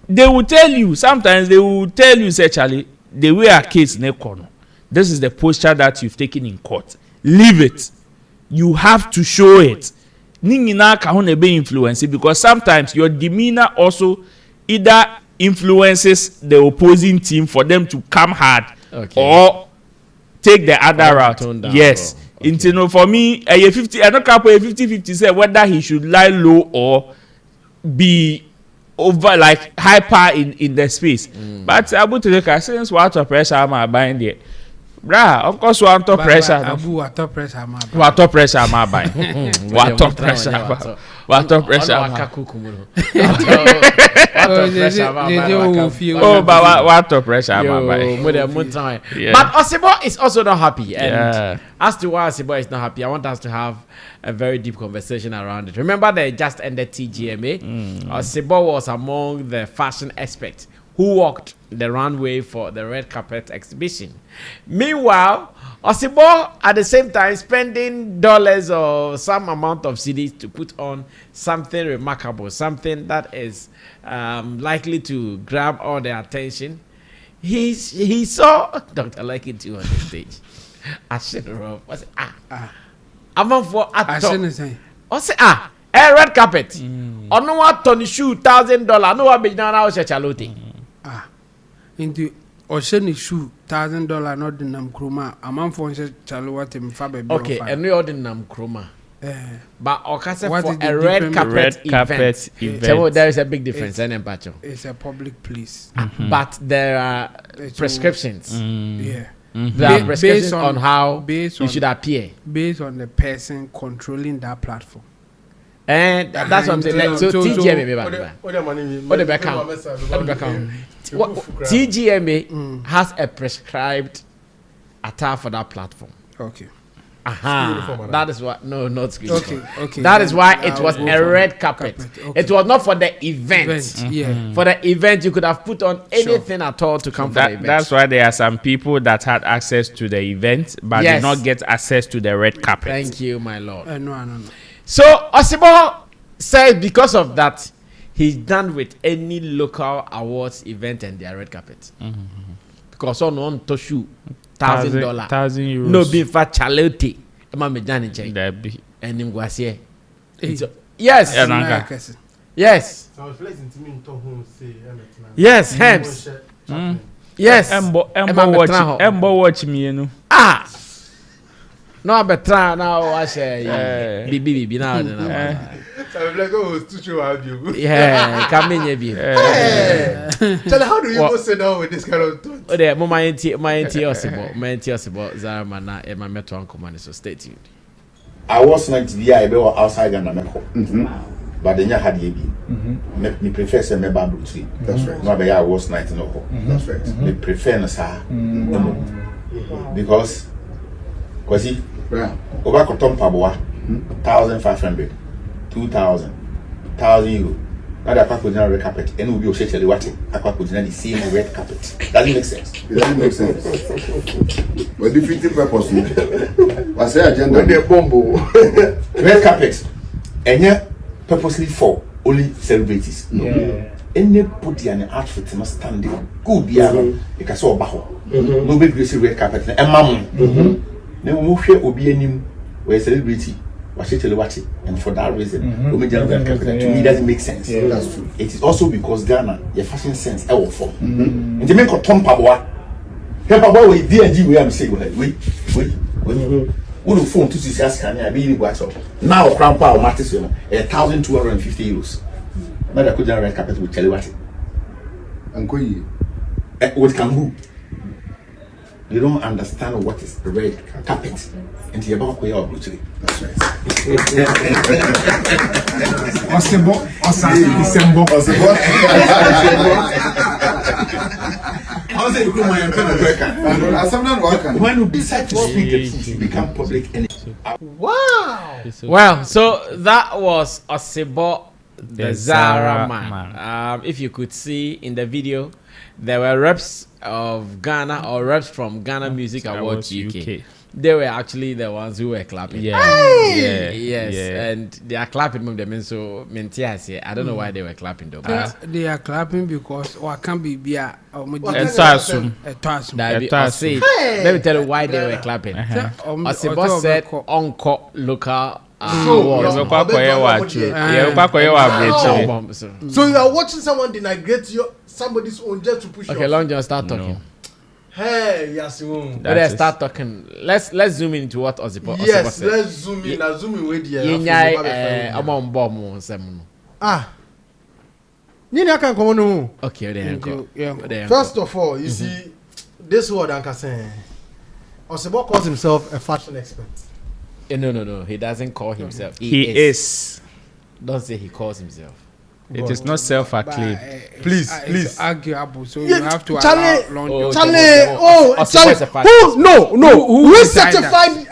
they will tell you, sometimes they will tell you, say, Charlie, the way a case nekono. This is the posture that you've taken in court. Leave it. You have to show it. Ningina kahone be influence because sometimes your demeanor also either influences the opposing team for them to come hard or take the other route. Yes. Okay. For me, a 50, I don't care 50-50 say whether he should lie low or be over like hyper in the space. But Abu Trica, since water pressure am buying there. Bra, of course, water pressure. Abu water pressure, my water pressure, my buying. Water pressure, water pressure. Oh, but water pressure, my buying. But Osebo is also not happy, and as to why Osebo is not happy, I want us to have a very deep conversation around it. Remember, they just ended TGMA. Osebo was among the fashion experts who walked the runway for the red carpet exhibition. Meanwhile, Osebo at the same time spending dollars or some amount of CDs to put on something remarkable, something that is likely to grab all the attention. He saw Dr. Lucky too on the stage. I should have I'm for at top. Red carpet. On no what Tony shoe $1,000. No one be now Chalote. Into Ocean shoe $1,000 not the nam kroma. A man for Chalote Fabe. Okay, and we order nam kroma. But Okasa for a red carpet event. So there is a big difference. It's a public place. But there are prescriptions. Yeah. There are prescriptions on how you should appear. Based on the person controlling that platform. And that's what I'm saying. So TGMA, TGMA has a prescribed attire for that platform. Okay. That is why not screen. Okay. That is why it was a red carpet. Okay. It was not for the event. Yeah. For the event, you could have put on anything at all to come for the event. That's why there are some people that had access to the event, but did not get access to the red carpet. Thank you, my lord. No. So Osebo said because of that, he's done with any local awards event and their red carpet. Because on to shoot $1,000, €1,000. no be for Chalote. Mama Johnny check. And him was here. Yes. Yes. Yes. Hems. Yes. Embo watch me, you know. No, I better now. I say, Bibi now. Yeah, come in, baby. Tell how do you go sit down with this kind of thought? Oh, there, my auntie Osebo, Zaramana, and my metro uncle man, so stay tuned. I was not the idea outside Ghana, but then you had ye. Me prefer some bamboo tree. That's right. No, I was 19. That's right. Me prefer sir. Because he over Tom Paboa 1,500, 2,000, 1,000 euro. Now the aqua general red carpet, and will be officially watching aqua general the same red carpet. Doesn't make sense. It doesn't make sense. But defeating purpose. I say agenda. Red carpet, and yet purposely for only celebrities. Anybody an outfit must stand there. Good, yeah. You can saw baho. Nobody will see red carpet. And mamma. Then we move here, Obi and where celebrity was it, and for that reason, to me doesn't make sense. That's true. It is also because Ghana, your fashion sense, our form. And the make a Tom Paboa, Paboa with D&G, we am saying, wait. What phone to see us can I be watch up now? Crown Power matters, 1,250 euros. Now I could red carpet with Chelewati and Koyi with Kambu. You don't understand what is red carpet until you're about to go brutally. That's right. Osebo. When you decide to speak, you become public enemy. Wow. Well, so that was Osebo the Zara man. If you could see in the video, there were reps of Ghana or reps from Ghana Music Awards UK. They were actually the ones who were clapping. Yes. And they are clapping with them. So, I don't know why they were clapping though. They are clapping because what can be Let me tell you why they were clapping. Osebo said Onko local. So you are watching someone denigrate somebody's own just to push. Okay, Long John, start talking. Hey, yes, let's start talking. Let's zoom into what Osebo said. Yes, let's zoom in. Zoom in with you. Okay, first of all, you see this word Anka saying Osebo calls himself a fashion expert. No. He doesn't call himself. He is. Don't say he calls himself. It is not self-acclaimed. Please. It's arguable, so you have to Charlie. Who is certified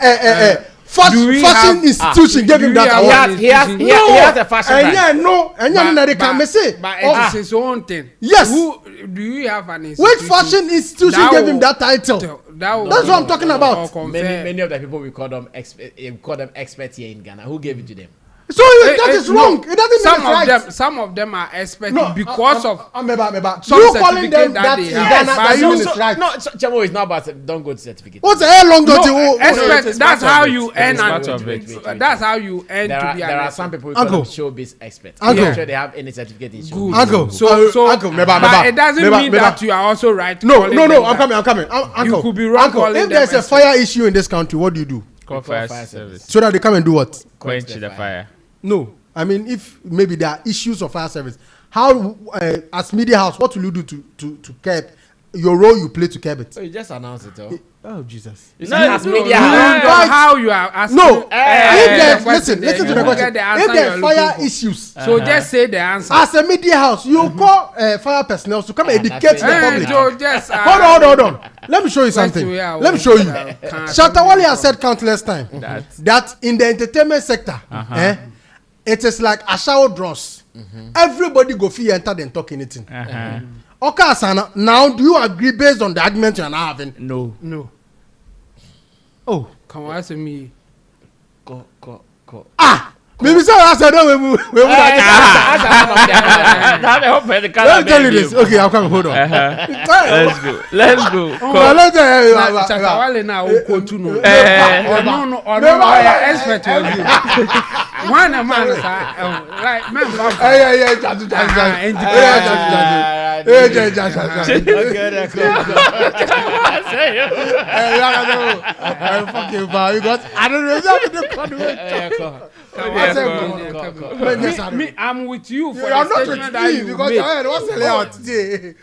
fashion institution gave him that award? He has a fashion brand. But it's his own thing. Yes. Who do you have an institution? Which fashion institution gave him that title? That's what I'm talking about. Many of the people we call them experts here in Ghana. Who gave it to them? So that is wrong. It doesn't some make it right. Some of them are experts because of you calling them that in Ghana is right. No, Chamo is not about don't go to certificate. What's the hell long expert? That's how you earn. That's how you earn to be an expert. There are some people who call them showbiz experts. I'm not sure they have any certificate in showbiz. Uncle, but it doesn't mean that you are also right. No, I'm coming. You could be wrong. If there's a fire issue in this country, what do? Call fire service. So that they come and do what? Quench the fire. No, I mean if maybe there are issues of fire service, how as media house, what will you do to curb your role you play to curb it? So you just announce it. Oh Jesus! As media house, how you are asking? No, listen to the question. If there are fire issues, so just say the answer. As a media house, you call fire personnel to come educate the public. Hold on. Let me show you something. Let me show you. Shatta Wale has said countless times that in the entertainment sector, it is like a shower dross. Everybody go free enter and talk anything. Okay, Sana. Now, do you agree based on the argument you are now having? No. Oh, come on, ask me. Go. Maybe so. I said, let me tell you this. Okay, I'll come. Hold on. Let's go. Shatta Wale now go to no. No. Expert you. One man, like man. I'm with you for the statement that you made.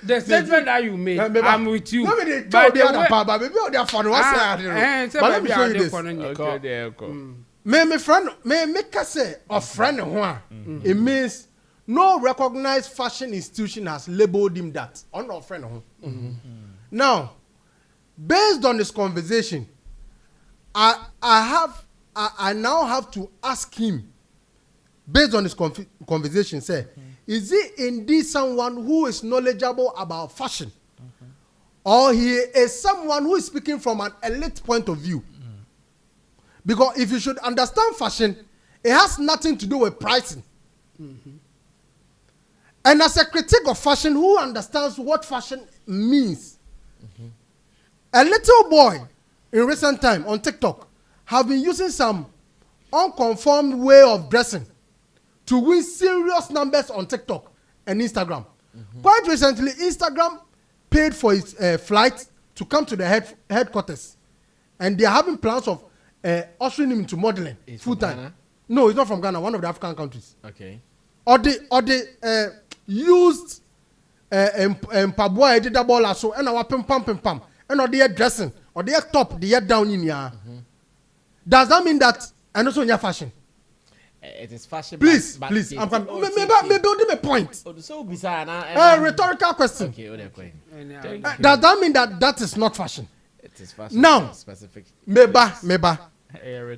The statement that you made, I'm with you. But let me show you this. My friend, make us say a friend it means no recognized fashion institution has labeled him that. On our friend. Now, based on this conversation, I now have to ask him, based on this conversation, say, is he indeed someone who is knowledgeable about fashion? Or he is someone who is speaking from an elite point of view? Because if you should understand fashion, it has nothing to do with pricing. And as a critic of fashion, who understands what fashion means? A little boy in recent time on TikTok have been using some unconformed way of dressing to win serious numbers on TikTok and Instagram. Quite recently, Instagram paid for his flight to come to the headquarters. And they are having plans of ushering him into modeling full time. No, he's not from Ghana, one of the African countries. Okay. Or they used Pabua edita ball so and our pam and or they dressing or they top they down in here. Does that mean that and also in your fashion? It is fashion. Please, I'm coming. Maybe building a point. Rhetorical question. Okay. Does that mean that is not fashion? It is fashion. Now, specific. Meba.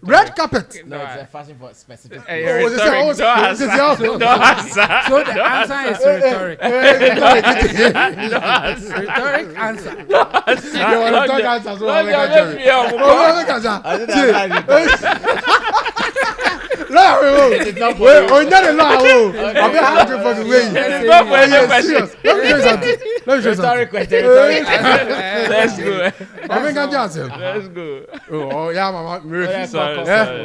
Red carpet. No, it's a fashion for specific. So the answer is rhetoric. Rhetoric answer. Let's go. Oh yeah, Mama.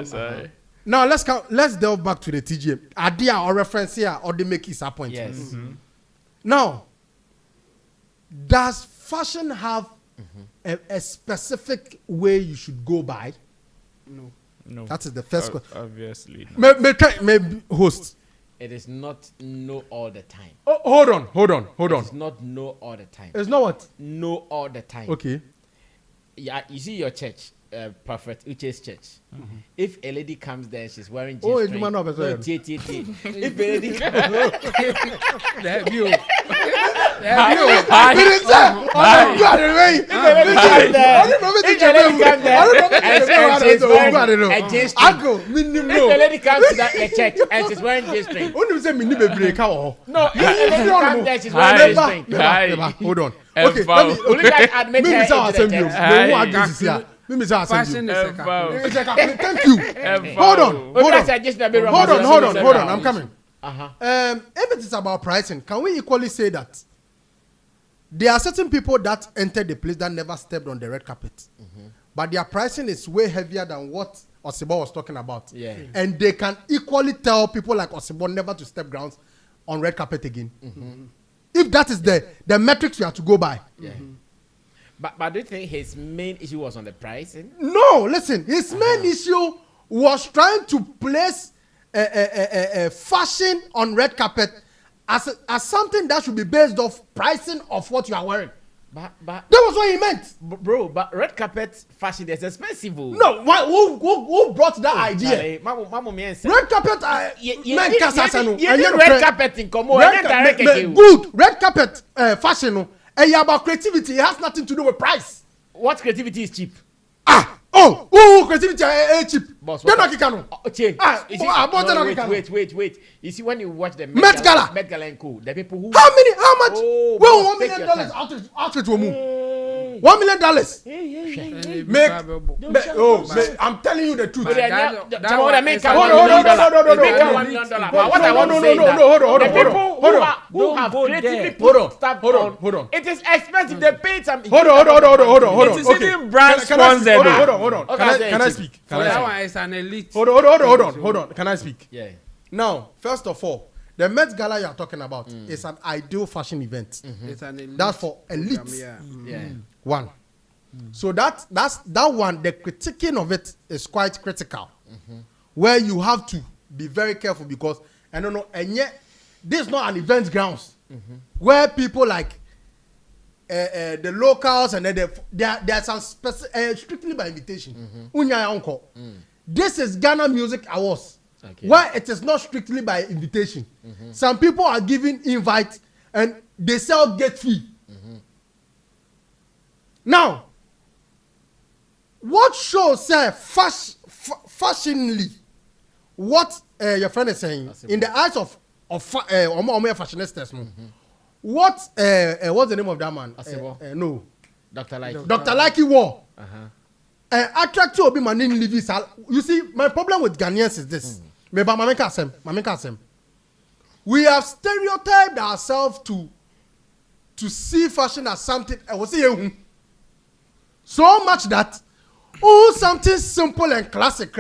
Sorry. Now let's delve back to the TGM. Idea or reference here or they make his appointment. Yes. Now, does fashion have a specific way you should go by? No. That is the first question. Obviously. Maybe host. It is not no all the time. Oh, hold on. It's not no all the time. It's not what? No all the time. Okay. Yeah, you see your church, Prophet Uche's church. If a lady comes there, she's wearing jeans. Oh, it's man of If a lady comes to that church and she's wearing jeans string. No, if a lady comes there, she's wearing jeans string. Hold on. Okay, let me admit her into the church. Fashion is a Thank you. Hold on. I'm coming. If it is about pricing, can we equally say that there are certain people that enter the place that never stepped on the red carpet, but their pricing is way heavier than what Osebo was talking about, and they can equally tell people like Osebo never to step grounds on red carpet again. If that is the metrics we have to go by. But do you think his main issue was on the pricing? No, listen. His main issue was trying to place a fashion on red carpet as something that should be based off pricing of what you are wearing. But that was what he meant, bro. But red carpet fashion is expensive. No, who brought that idea? Red carpet, red carpet in good red carpet fashion. About creativity, it has nothing to do with price. What creativity is cheap? Creativity is cheap. Boss, wait. You see, when you watch the Met Gala and Co, the people who how much? $1 million outfit will move. $1 million. I'm telling you the truth. Hold on. It is expensive. They paid some. Hold on. It is even brand sponsored. Hold on. Can I speak? That one is an elite. Hold on. Can I speak? Yeah. Now, first of all, the Met Gala you are talking about is an ideal fashion event. It's an elite. That's for elites. Yeah. One. So that's that one. The critiquing of it is quite critical, where you have to be very careful because I don't know. And yet, this is not an event grounds where people like the locals and then there are some strictly by invitation. This is Ghana Music Awards, where it is not strictly by invitation. Some people are given invite and they sell gate fee. Now, what shows fashionably what your friend is saying in the eyes of fashionistas? What's the name of that man? No, Dr. Likey wore. Attractive obi man in live. You see, my problem with Ghanaians is this. We have stereotyped ourselves to see fashion as something. So much that something simple and classic,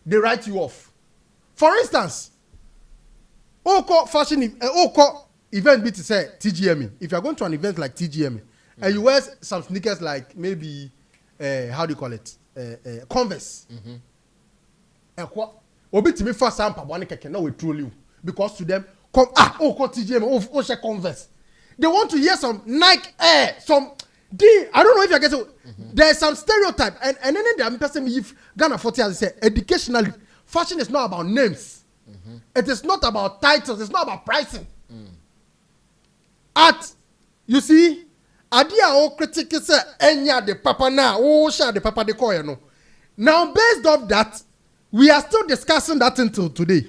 they write you off. For instance, fashion event be to say TGM. If you are going to an event like TGM and you wear some sneakers like maybe how do you call it? Converse. Obi to me first time pabani keke now we troll you because to them TGM share Converse. They want to hear some Nike Air, some I don't know if you get it. There's some stereotype and then the person if Ghana 40 as I say educationally fashion is not about names. It is not about titles, it's not about pricing. You see, idea critic say enya the papa now share the papa the coin no. Now, based off that, we are still discussing that until today.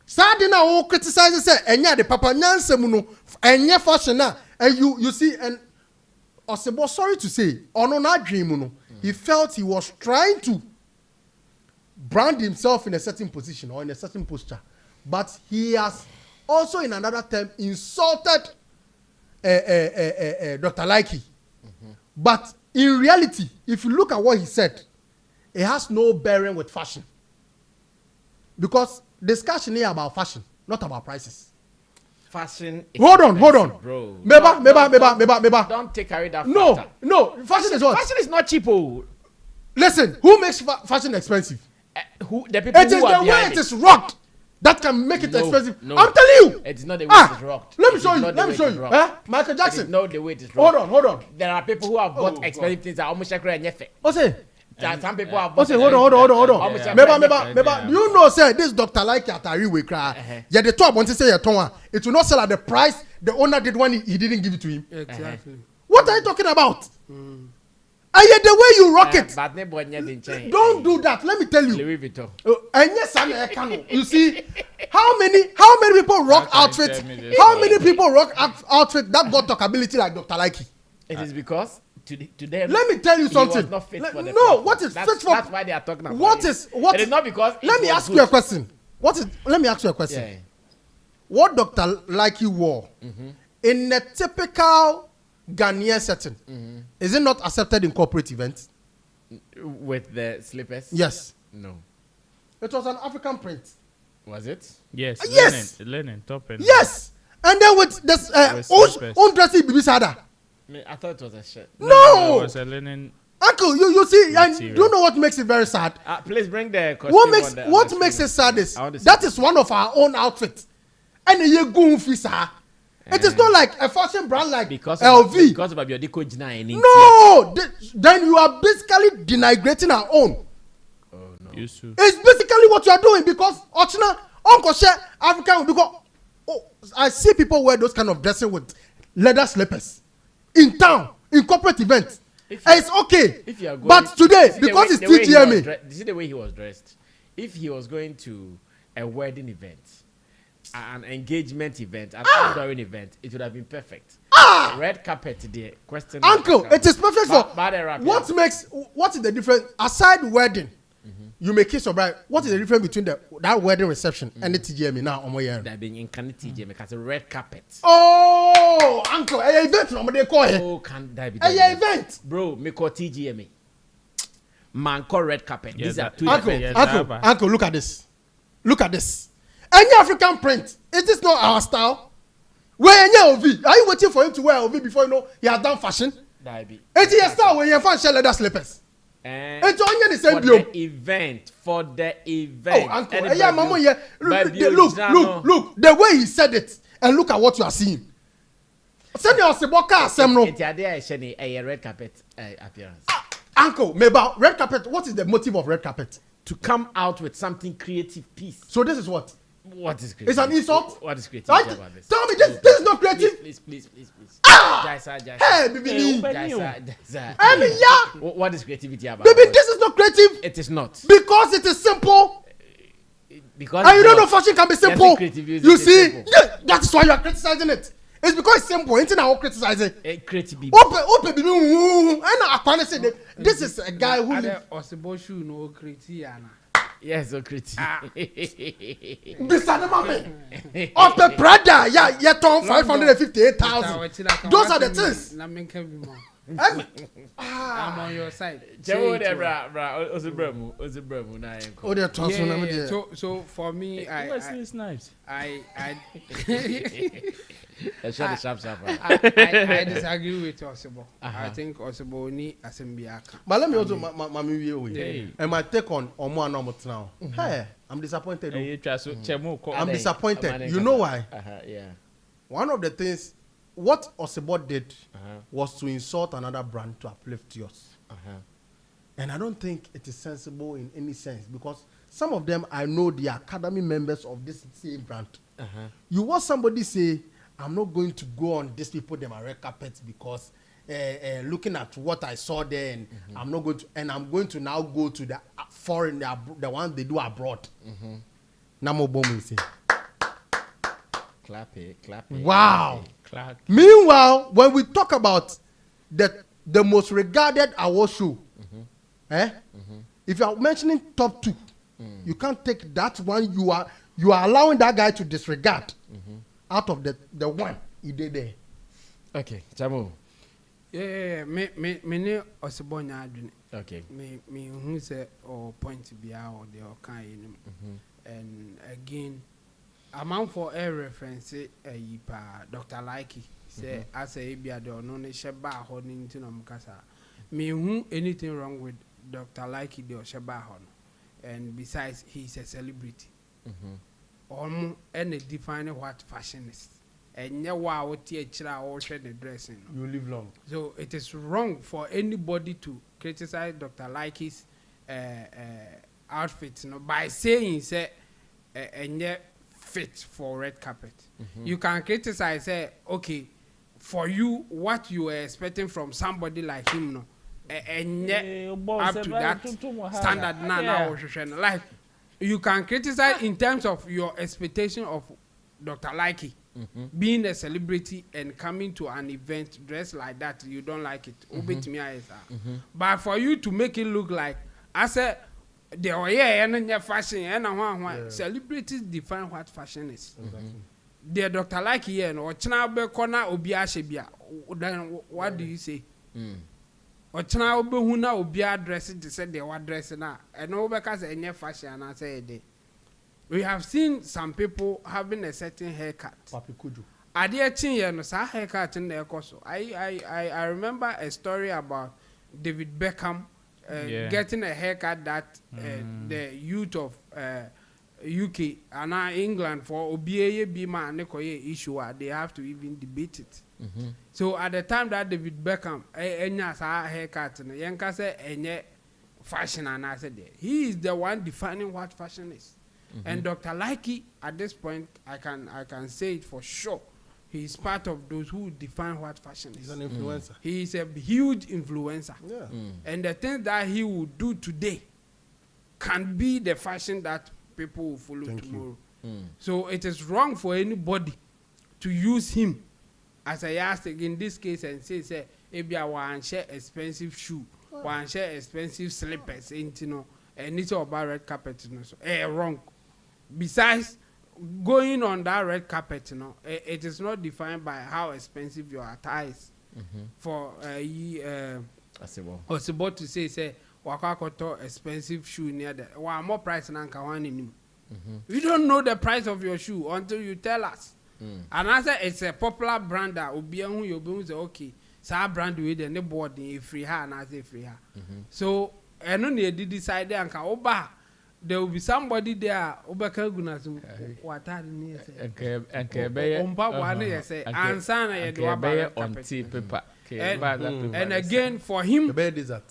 Sadina all criticizes say enya the papa nyanse mu no enya fashion na and you see and Osebo sorry to say ono na dream mu no he felt he was trying to brand himself in a certain position or in a certain posture, but he has also in another term insulted Dr. Likey. But in reality, if you look at what he said, it has no bearing with fashion, because discussion here about fashion, not about prices. Fashion. Hold on, bro. Meba. Don't take away that. No. Fashion is what? Fashion is not cheap. Oh. Listen, who makes fashion expensive? Who the people it who is are the way behind it is rocked that can make it expensive. No. I'm telling you. It is not the way it is rocked. Let me show you. Michael Jackson. It is not the way it is rocked. Hold on. There are people who have bought expensive things that almost like Nyefe. Some people have bought. Hold on. Meba. Do you know, say this Dr. Like Atari we cry. Yeah, the top want to say it will not sell at the price the owner did when he didn't give it to him. Exactly. What are you talking about? And yet the way you rock it. Don't do that. Let me tell you. Louis Vuitton. And yes, you see how many people rock outfits? How many people rock outfit that got talkability like Dr. Likey? It is because to them. Let me tell you something. Not fit for the what is fit for? That's why they are talking about what it. It is not because. Let me ask you a question. Let me ask you a question. Yeah. What Dr. Likey wore in a typical Ghanaian setting, is it not accepted in corporate events? With the slippers? Yes. No. It was an African print. Was it? Yes. Linen top and. Yes. And then with this undressy bibisada. I thought it was a shirt. No. It was a linen. Uncle, you see, and do you know what makes it very sad? Please bring the costume. What makes it sad is that is one of our own outfits. And you go fisa. It is not like a fashion brand like LV. Because of your deco. No, then you are basically denigrating our own. Oh no. It's basically what you are doing because Ochina, Uncle share African because I see people wear those kind of dressing with leather slippers in town, in corporate events. It's okay. If you are going, but today, because it's TGMA. You see the way he was dressed? If he was going to a wedding event, an engagement event, an outdooring event, it would have been perfect. Red carpet today. Question. Uncle, it is perfect for what is the difference aside wedding? You may kiss your bride. What is the difference between that wedding reception and the TGMA now? That being in TGMA because a red carpet. Oh, uncle, a event no they call it. Oh, can that be? A event, bro. Me call TGMA. Man call red carpet. Yeah, these are two different. Uncle, look at this. Look at this. Any African print, is this not our style? Where any OV? Are you waiting for him to wear OV before you know he has done fashion? That be. It's your style when you find leather slippers. It's only the same for the event. Oh, uncle, yeah, mama, yeah. Look, the way he said it, and look at what you are seeing. Send your Seboka Semno. It's a red carpet appearance. Uncle, maybe red carpet. What is the motive of red carpet? To come out with something creative piece. So this is what? What is creative? It's an insult. What is creative about this? Tell me this is not creative. Please. Jaisa. Hey, baby. Jaisa. I mean, yeah. What is creativity about? Baby, this is not creative. It is not. Because it is simple. Because and you don't know fashion can be simple. You see, that's why you are criticizing it. It's because it's simple. It's not criticizing. Creative. This is a guy who. Osebo shoe no creative. Yes, so creative. Bisane mame. Ope Prada, yeah, ton 558,000. Those are the things. I'm on your side. So for me, it's nice. I disagree with Osebo. I think Osebo ni asembiaka. But let me also and my take on Omo and now. Hey, I'm disappointed. I'm disappointed. You know why? Yeah. One of the things what Osebo did was to insult another brand to uplift yours. And I don't think it is sensible in any sense because some of them I know the academy members of this same brand. You watch somebody say, I'm not going to go on these people, them are red carpets because looking at what I saw there, and I'm not going to, and I'm going to now go to the foreign, the one they do abroad. Namo bombing say. Clap it. Wow. Meanwhile, when we talk about the most regarded award show, if you are mentioning top 2, you can't take that one. You are allowing that guy to disregard out of the one he did there. Okay, Jamu. Yeah, me ne Osebo nya adwene. Okay. Me who say or point be out the kind and again amount for a reference Dr. Likey say as a bia do no ne sheba ho ni ntino mkasa. Me who anything wrong with Dr. Likey the sheba ho. And besides, he's a celebrity. Almost any defining what fashion is. And now, what teacher or the dressing. You live long. So it is wrong for anybody to criticize Dr. Likey's outfit, by saying say and yet fit for red carpet. You can criticize, say, okay, for you, what you were expecting from somebody like him, no. And up to that standard now, like you can criticize in terms of your expectation of Dr. Likey being a celebrity and coming to an event dressed like that. You don't like it. But for you to make it look like I said, and fashion and celebrities define what fashion is. The Dr. Likey or China corner Obiashebia. Then what do you say? Or China Obehuna Obi dressing to say they were dressing now. And no because any fashion I say we have seen some people having a certain haircut. Papi Kuju. Adia Chin no sa haircut in their course. I remember a story about David Beckham getting a haircut that the youth of UK and England for Obieye Bima and Nekoye issue they have to even debate it. So at the time that David Beckham enya sa haircut no yenka say enye fashion and I said he is the one defining what fashion is. And Dr. Likey at this point I can say it for sure. He is part of those who define what fashion is. He's an influencer. He is a huge influencer. Yeah. And the things that he will do today can be the fashion that people will follow tomorrow. So it is wrong for anybody to use him as a yardstick in this case and say maybe I want share expensive shoe, want share expensive slippers, and it's all about red carpet, so wrong. Besides, going on that red carpet, it is not defined by how expensive your attire is. For Osebo to say wakakoto expensive shoe near the more price than kawani. We don't know the price of your shoe until you tell us. And I say it's a popular brand that Obiahu you say okay, so brand with the board in free her and I say free her. So and only they decide there and oba there will be somebody there obaka gunasu what are the say answer on tea paper. And again for him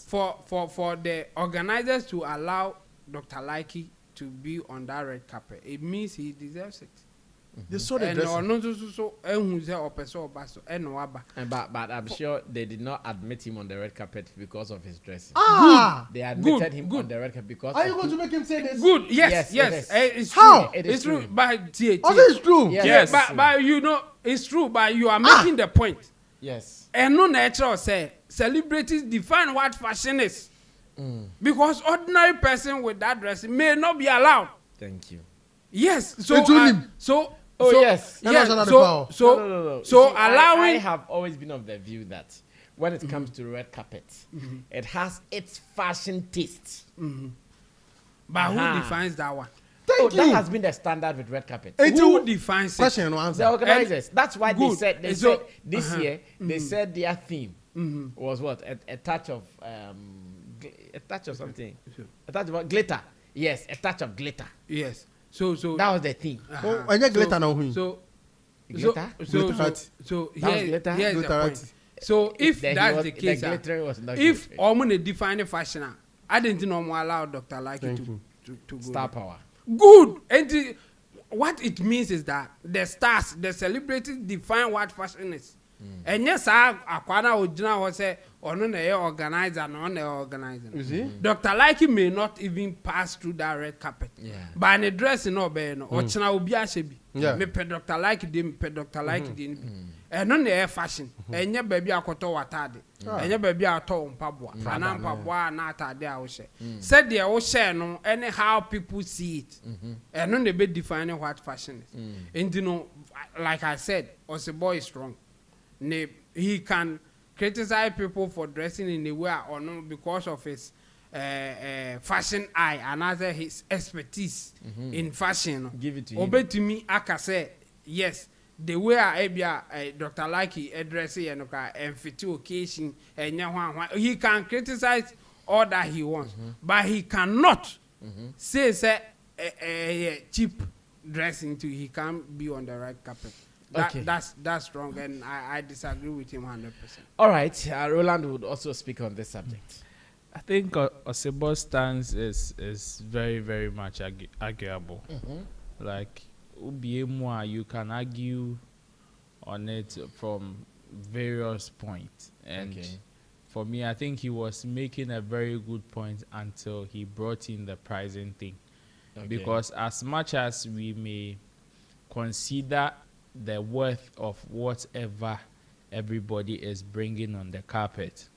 for the organizers to allow Dr. Likey to be on that red carpet, it means he deserves it. They saw the But I'm sure they did not admit him on the red carpet because of his dressing. They admitted him on the red carpet because. Are you going to make him say this? Good. Yes. It's How? True. It's true. But it's true. Yes. But you know it's true. But you are making the point. Yes. And no natural say celebrities define what fashion is. Because ordinary person with that dressing may not be allowed. Thank you. Yes. Yes. So allowing. I have always been of the view that when it comes to red carpet, it has its fashion taste. But who defines that one? That has been the standard with red carpet. Who defines it? Question and answer. The organizers. That's why they said this year they said their theme was what a touch of something, a touch of glitter. Yes, a touch of glitter. Yes. So that was the thing. Glitter now. Glitter. So here's the point. So if that's the case, if Omune define fashion, I didn't know allow Dr. Likey to go star power. Good. And what it means is that the stars, the celebrities define what fashion is. And yes, Aquana Ojina was say, or no, organizer, no, organizer. Dr. Likey may not even pass through that red carpet. By an address in Obeno, or China will be a shebi. Me pe Dr. Likey didn't pay Dr. Likey didn't. And on the air fashion, and your baby a koto watadi, and your baby a tone pabwa, Fanam pabwa, nata de Oshe. Said the Oshe no, anyhow people see it. And on the bed defining what fashion is. And you know, like I said, Osebo is strong. He can criticize people for dressing in the way or no because of his fashion eye and other his expertise in fashion. Give it to him. Obey to me, I can say yes. The way I Dr. Likey addressing and fit occasion and he can criticize all that he wants, but he cannot say cheap dressing too. He can't be on the right carpet. That's strong, and I disagree with him 100%. All right, Roland would also speak on this subject. I think Osebo's stance is very, very much arguable. Like, you can argue on it from various points. And for me, I think he was making a very good point until he brought in the pricing thing. Because as much as we may consider the worth of whatever everybody is bringing on the carpet,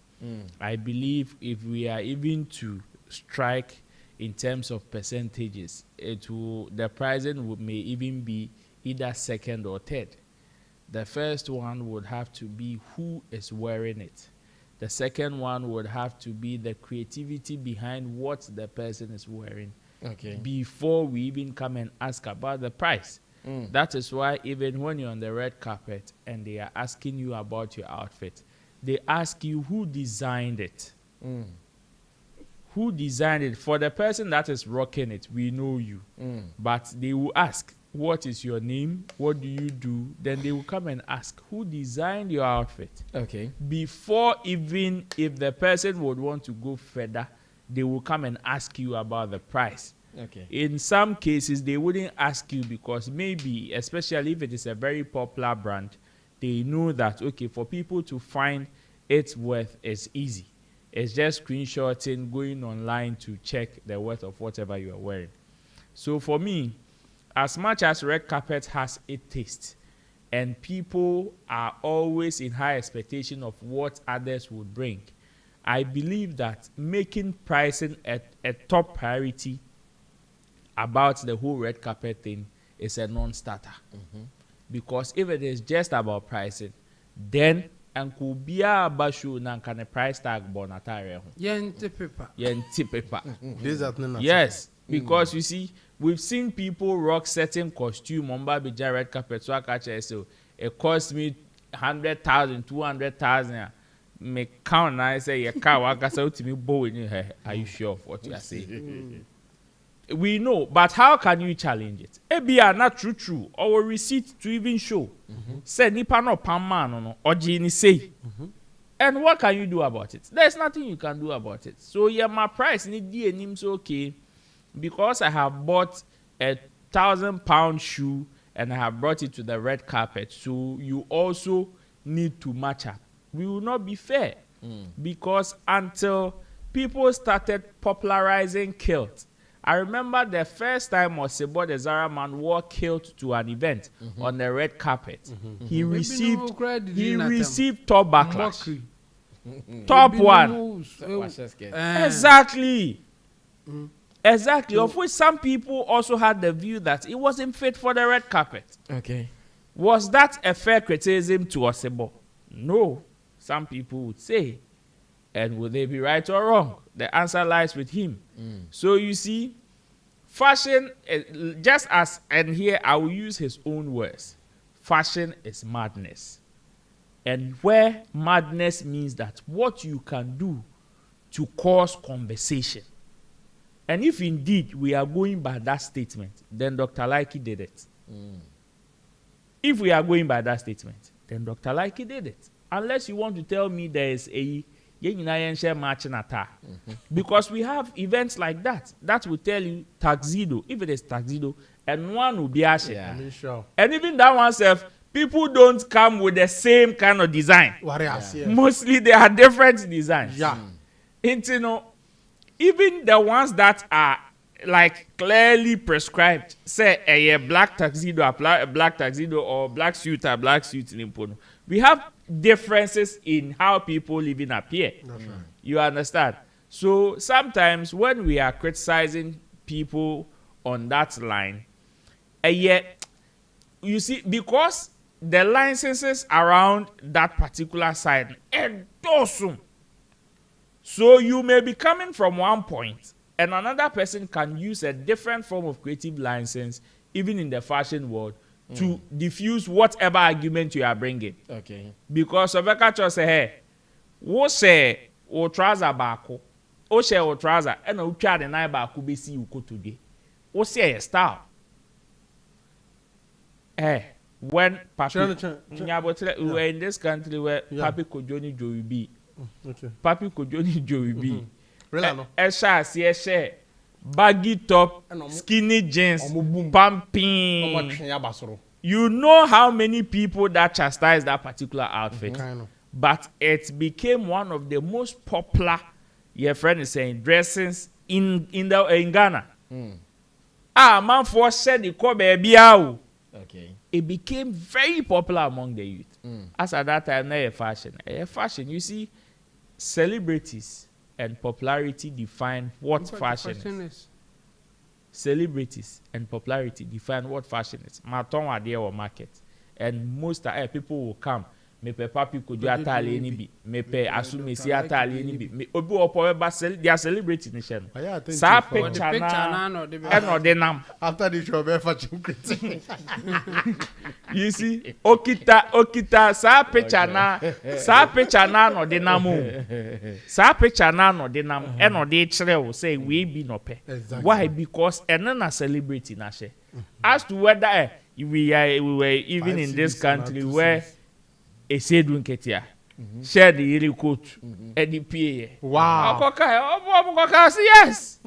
I believe if we are even to strike in terms of percentages, the pricing may even be either second or third. The first one would have to be who is wearing it. The second one would have to be the creativity behind what the person is wearing before we even come and ask about the price. That is why even when you're on the red carpet and they are asking you about your outfit, they ask you who designed it. Who designed it? For the person that is rocking it, we know you. But they will ask, what is your name? What do you do? Then they will come and ask, who designed your outfit? Before even if the person would want to go further, they will come and ask you about the price. In some cases, they wouldn't ask you because maybe, especially if it is a very popular brand, they know that, for people to find its worth is easy. It's just screenshotting, going online to check the worth of whatever you are wearing. So for me, as much as red carpet has a taste, and people are always in high expectation of what others would bring, I believe that making pricing a top priority about the whole red carpet thing is a non-starter. Because if it is just about pricing, then Ankubia Bashu Nankane price tag bonatare. Yenti paper. Yes, because you see, we've seen people rock certain costume on Baby red carpet, so I catch it. So it cost me 100,000, 200,000. Me count and I say, your car, I got to me bow in your hair. Are you sure of what you are saying? We know, but how can you challenge it? Ebia not true, or receipt to even show. Say nipa no pamman no or gini say. And what can you do about it? There's nothing you can do about it. So yeah, my price need DNM's okay because I have bought a £1,000 shoe and I have brought it to the red carpet. So you also need to match up. We will not be fair because until people started popularizing kilt. I remember the first time Osebo the Zara man wore kilt to an event on the red carpet. He received top backlash. Top one. Exactly. Exactly. Of which some people also had the view that it wasn't fit for the red carpet. Was that a fair criticism to Osebo? No. Some people would say. And would they be right or wrong? The answer lies with him. So you see, fashion, just as, and here I will use his own words, fashion is madness. And where madness means that what you can do to cause conversation. And if indeed we are going by that statement, then Dr. Likey did it. If we are going by that statement, then Dr. Likey did it. Unless you want to tell me there is a because we have events like that will tell you tuxedo. If it is tuxedo, and one will be ashy. And even that one self, people don't come with the same kind of design. Mostly they are different designs. Even the ones that are like clearly prescribed, say a black tuxedo, a black tuxedo, or black suit, a black suit in Impono. We have differences in how people even appear. You understand? So sometimes when we are criticizing people on that line, yet you see, because the licenses around that particular side endorse. So you may be coming from one point, and another person can use a different form of creative license, even in the fashion world, to diffuse whatever argument you are bringing. Okay. Because Obeka just say, hey, wo say o trouser bako, o say o trouser, and o try the night bako be see you go today. O say a style. Hey, when Papi, we were in this country where Papi Kojoni Joey B. Papi Kojoni Joey B. Esha, baggy top, skinny jeans, pumping. You know how many people that chastise that particular outfit, but it became one of the most popular. Your friend is saying dressings in Ghana. Man for said the ko baby out. Okay. It became very popular among the youth. As at that time, now fashion. You see, celebrities and popularity define what fashion is. Celebrities and popularity define what fashion is. Maton are there or market, and most people will come. Me pe papi kojú atali ni bi, me pe assume si atali ni bi. Me obi opo ba dia celebrity ni she no. Sa picture na no de nam. After the show be fashion critic. You see, okita sa picture na no de nam. Sa picture na no de nam. E no de kire wo say we be no pe. Why? Because na celebrity na she. As to whether we were even in this country where a said Winketia share the yellow coat at the PA. Wow. Yes.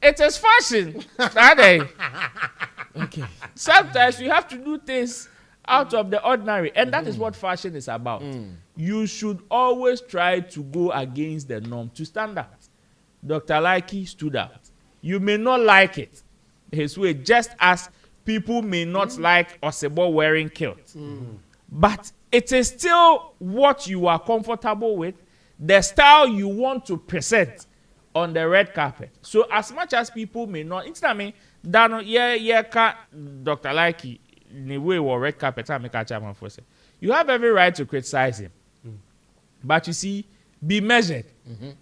It is fashion. Okay. Sometimes you have to do things out of the ordinary, and that is what fashion is about. You should always try to go against the norm to stand out. Dr. Likey stood out. You may not like it his way, just as people may not like Osebo wearing kilt. But it is still what you are comfortable with, the style you want to present on the red carpet. So as much as people may not, it's not me, Dr. Likey, the way we red carpet, you have every right to criticize him. But you see, be measured.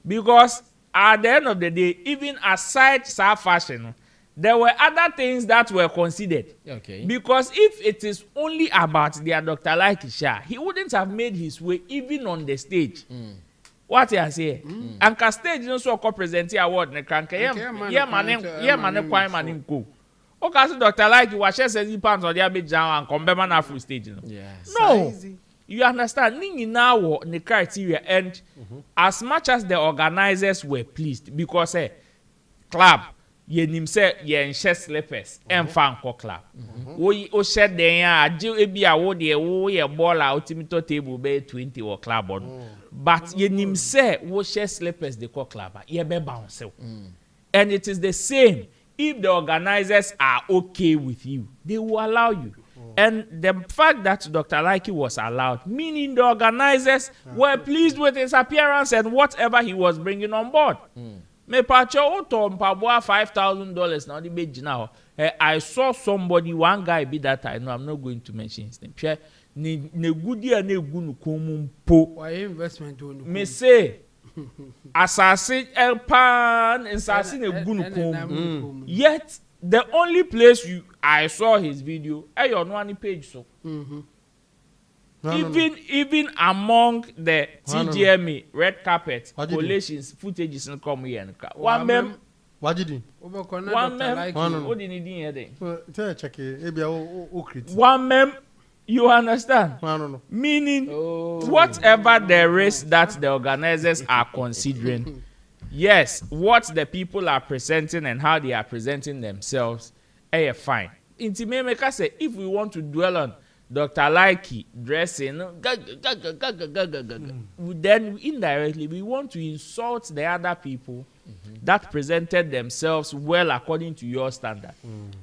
Because at the end of the day, even aside fashion, there were other things that were considered. Okay. Because if it is only about their Dr. Likey, he wouldn't have made his way even on the stage. What you say? Anka stage no so ko present award ne kranka man go. O ka Dr. Likey wa share 60 pounds on the Abidjan and come na full stage no. Yes. No. You understand? Ni na wo the criteria, and as much as the organizers were pleased because club yenim say yen share slippers fan ko club. O share den age ebi awo de wo ye ball out to table be 20 or club on. But yenim say wo share slippers de ko club ye be bounce. And it is the same if the organizers are okay with you, they will allow you. And the fact that Dr. Likey was allowed, meaning the organizers were pleased with his appearance and whatever he was bringing on board. Me pacho to mpaboa $5,000 now the beji now. I saw somebody, one guy be that I know, I'm not going to mention his name. Ne gudi ane gunu komu po. Why investment on me say assassin pan assassin ne gunu komu. Yet the only place I saw his video, on one page so. Even among the TGME red carpet collations footages and come here and one mem. What did you? One mem. What did you do? Check it. One mem. You understand? Meaning, whatever there is that the organizers are considering, yes, what the people are presenting and how they are presenting themselves, fine. Intimate say if we want to dwell on Dr. Likey dressing, then indirectly we want to insult the other people that presented themselves well according to your standard.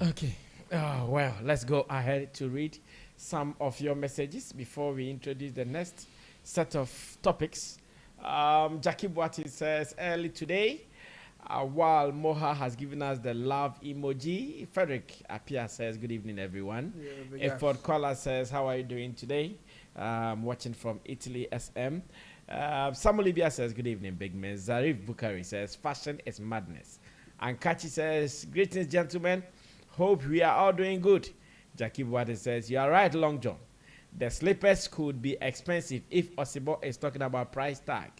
Okay. Well, let's go ahead to read some of your messages before we introduce the next set of topics. Jackie Boati says, early today, while Moha has given us the love emoji, Frederick Apia says, good evening, everyone. Efford Kola says, how are you doing today? Watching from Italy, SM. Sam Olivia says, good evening, big man. Zarif Bukhari says, fashion is madness. And Kachi says, greetings, gentlemen. Hope we are all doing good. Jackie Boati says, you are right, Long John. The slippers could be expensive if Osebo is talking about price tag.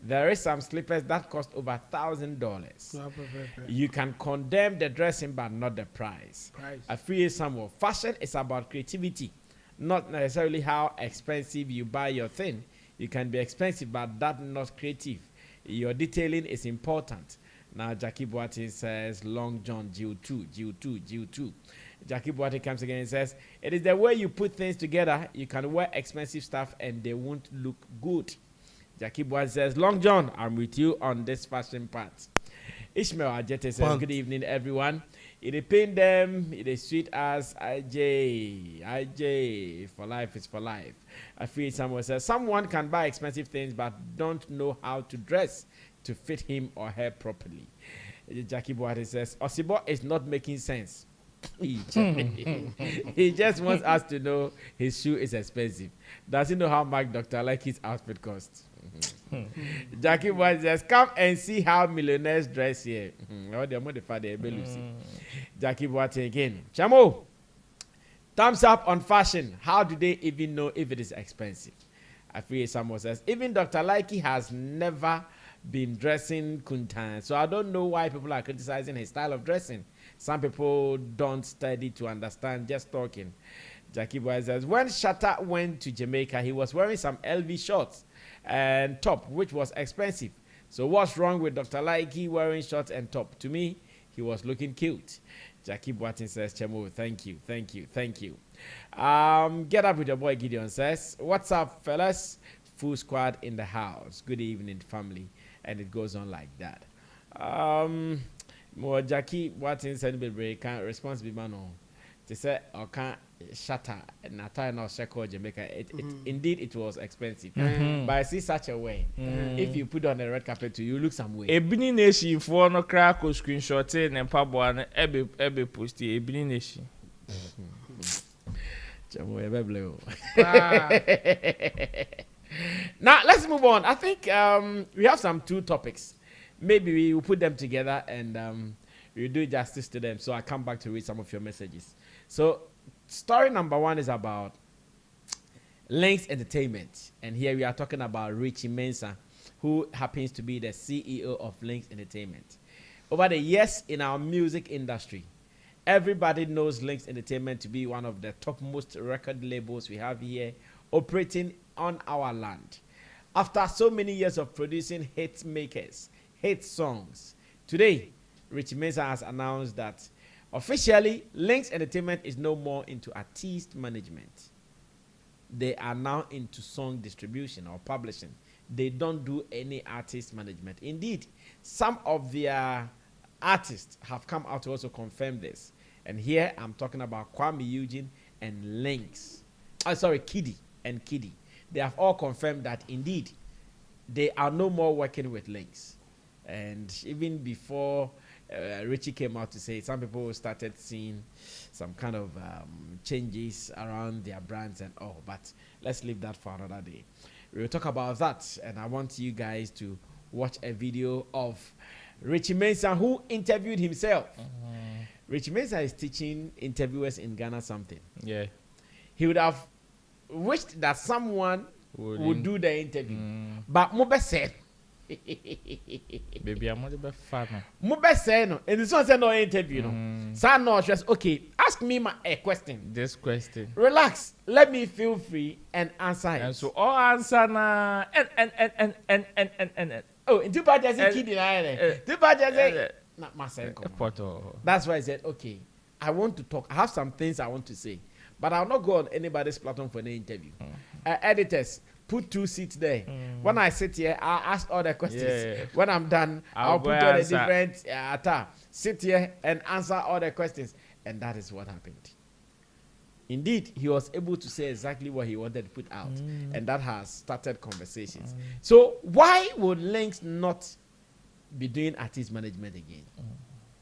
There is some slippers that cost over $1,000. You can condemn the dressing, but not the price. I feel some fashion is about creativity, not necessarily how expensive you buy your thing. You can be expensive, but that not creative. Your detailing is important. Now Jackie Boati says, Long John, G2. Jackie Boati comes again and says, it is the way you put things together. You can wear expensive stuff and they won't look good. Jackie Boati says, Long John, I'm with you on this fashion part. Ishmael Ajete says, good evening, everyone. It is pain them, it is sweet as IJ, for life is for life. I feel someone says, someone can buy expensive things but don't know how to dress to fit him or her properly. Jackie Boati says, Osebo is not making sense. He just wants us to know his shoe is expensive. Does he know how much Dr. Likey's outfit costs? Jackie Boy says, come and see how millionaires dress here. Jackie Boy again. Chamo, thumbs up on fashion. How do they even know if it is expensive? I feel someone says, even Dr. Likey has never been dressing kuntan. So I don't know why people are criticizing his style of dressing. Some people don't study to understand, just talking. Jackie Boy says, when Shatta went to Jamaica, he was wearing some LV shorts and top, which was expensive. So what's wrong with Dr. Likey wearing shorts and top? To me, he was looking cute. Jackie Boatin says, Chemo, thank you. Get up with your boy Gideon says, what's up, fellas? Full squad in the house. Good evening, family. And it goes on like that. More Jackie Boatin said, "Baby, can't response be man on." They said, "I can't shatter and Natal no Sheko Jamaica." Indeed, it was expensive, but I see such a way. If you put on a red carpet, you look some way. Ebini nation for no crack or screenshot and pabwan ebe posty ebini nation. Now let's move on. I think we have some two topics. Maybe we will put them together and we'll do justice to them. So I come back to read some of your messages. So story number one is about Lynx Entertainment. And here we are talking about Richie Mensah, who happens to be the CEO of Lynx Entertainment. Over the years in our music industry, everybody knows Lynx Entertainment to be one of the topmost record labels we have here operating on our land. After so many years of producing hit makers, hit songs, today, Richie Mensah has announced that officially, Lynx Entertainment is no more into artist management. They are now into song distribution or publishing. They don't do any artist management. Indeed, some of their artists have come out to also confirm this. And here I'm talking about Kwame Eugene and Lynx. Kiddy and Kiddy. They have all confirmed that indeed they are no more working with Lynx. And even before Richie came out to say it, some people started seeing some kind of changes around their brands and all. But let's leave that for another day. We'll talk about that. And I want you guys to watch a video of Richie Mensah, who interviewed himself. Richie Mensah is teaching interviewers in Ghana something. Yeah. He would have wished that someone would do the interview. But Mobe said, baby, I'm not a fan. Mobe said no. And this one said no interview. No. So no, just okay. Ask me a question. This question. Relax. Let me feel free and answer it. And so all answer na and. Oh, in two parts I kid in two parts I say not myself. That's why I said okay. I want to talk. I have some things I want to say. but I'll not go on anybody's platform for any interview. Editors, put 2 seats there. When I sit here, I'll ask all the questions. Yeah. When I'm done, I'll put on a different attire. Sit here and answer all the questions. And that is what happened. Indeed, he was able to say exactly what he wanted to put out. And that has started conversations. So why would Lynx not be doing artist management again?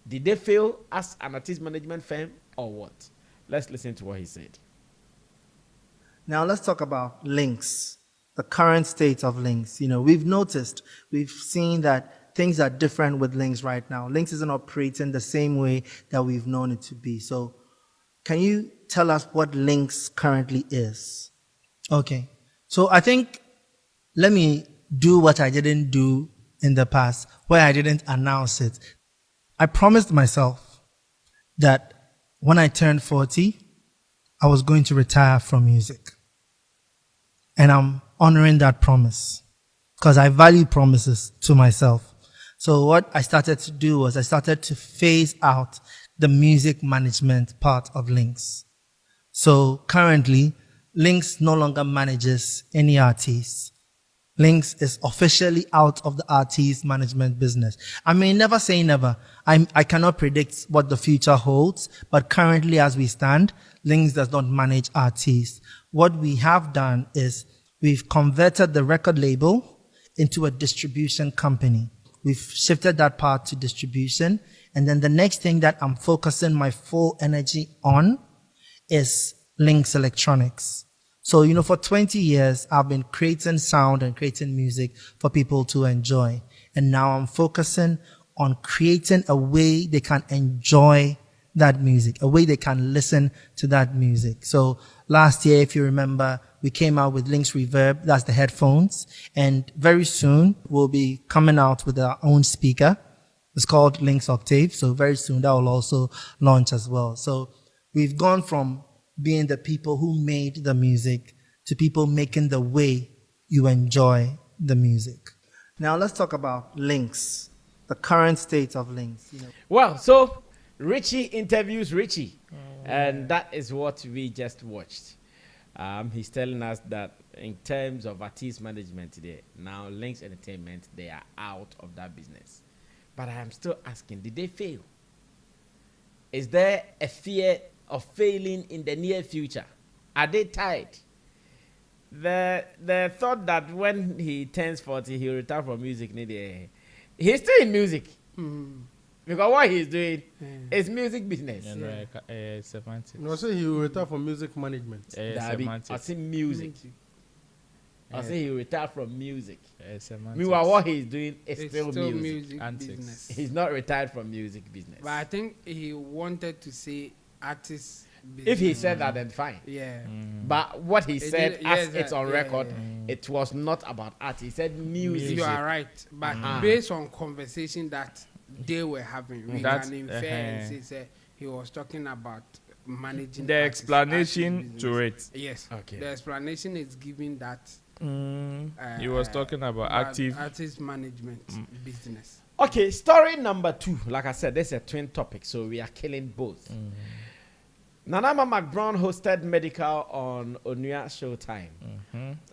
Did they fail as an artist management firm or what? Let's listen to what he said. Now let's talk about Lynx, the current state of Lynx. You know, we've seen that things are different with Lynx right now. Lynx isn't operating the same way that we've known it to be. So can you tell us what Lynx currently is? Okay. So I think, let me do what I didn't do in the past, where I didn't announce it. I promised myself that when I turned 40, I was going to retire from music. And I'm honoring that promise because I value promises to myself. So what I started to do was I started to phase out the music management part of Lynx. So currently, Lynx no longer manages any artists. Lynx is officially out of the artist management business. I may never say never. I cannot predict what the future holds, but currently as we stand, Lynx does not manage artists. What we have done is we've converted the record label into a distribution company. We've shifted that part to distribution. And then the next thing that I'm focusing my full energy on is Lynx Electronics. So, you know, for 20 years, I've been creating sound and creating music for people to enjoy. And now I'm focusing on creating a way they can enjoy that music, a way they can listen to that music. So last year, if you remember, we came out with Lynx Reverb, that's the headphones. And very soon, we'll be coming out with our own speaker. It's called Lynx Octave. So very soon, that will also launch as well. So we've gone from being the people who made the music to people making the way you enjoy the music. Now let's talk about Lynx, the current state of Lynx. You know. Well, so Richie interviews Richie, and that is what we just watched. He's telling us that in terms of artist management today, now Lynx Entertainment, they are out of that business. But I am still asking, did they fail? Is there a fear of failing in the near future? Are they tired? The thought that when he turns 40, he'll retire from music. He's still in music. Because what he's doing is music business. Semantics. No, say he will retire from music management. I say music. I say he will retire from music. Meanwhile, what he's doing is still music business. He's not retired from music business. But I think he wanted to say artist business. If he said that, then fine. Yeah. But what he said, as it's on record, it was not about art. He said music. You are right. But based on conversation that they were having, we can infer and say he was talking about managing the explanation to it. Yes. Okay. The explanation is giving that he was talking about active artist management business. Okay, story number 2. Like I said, this is a twin topic, so we are killing both. Nanama McBrown hosted Medikal on Onua Showtime,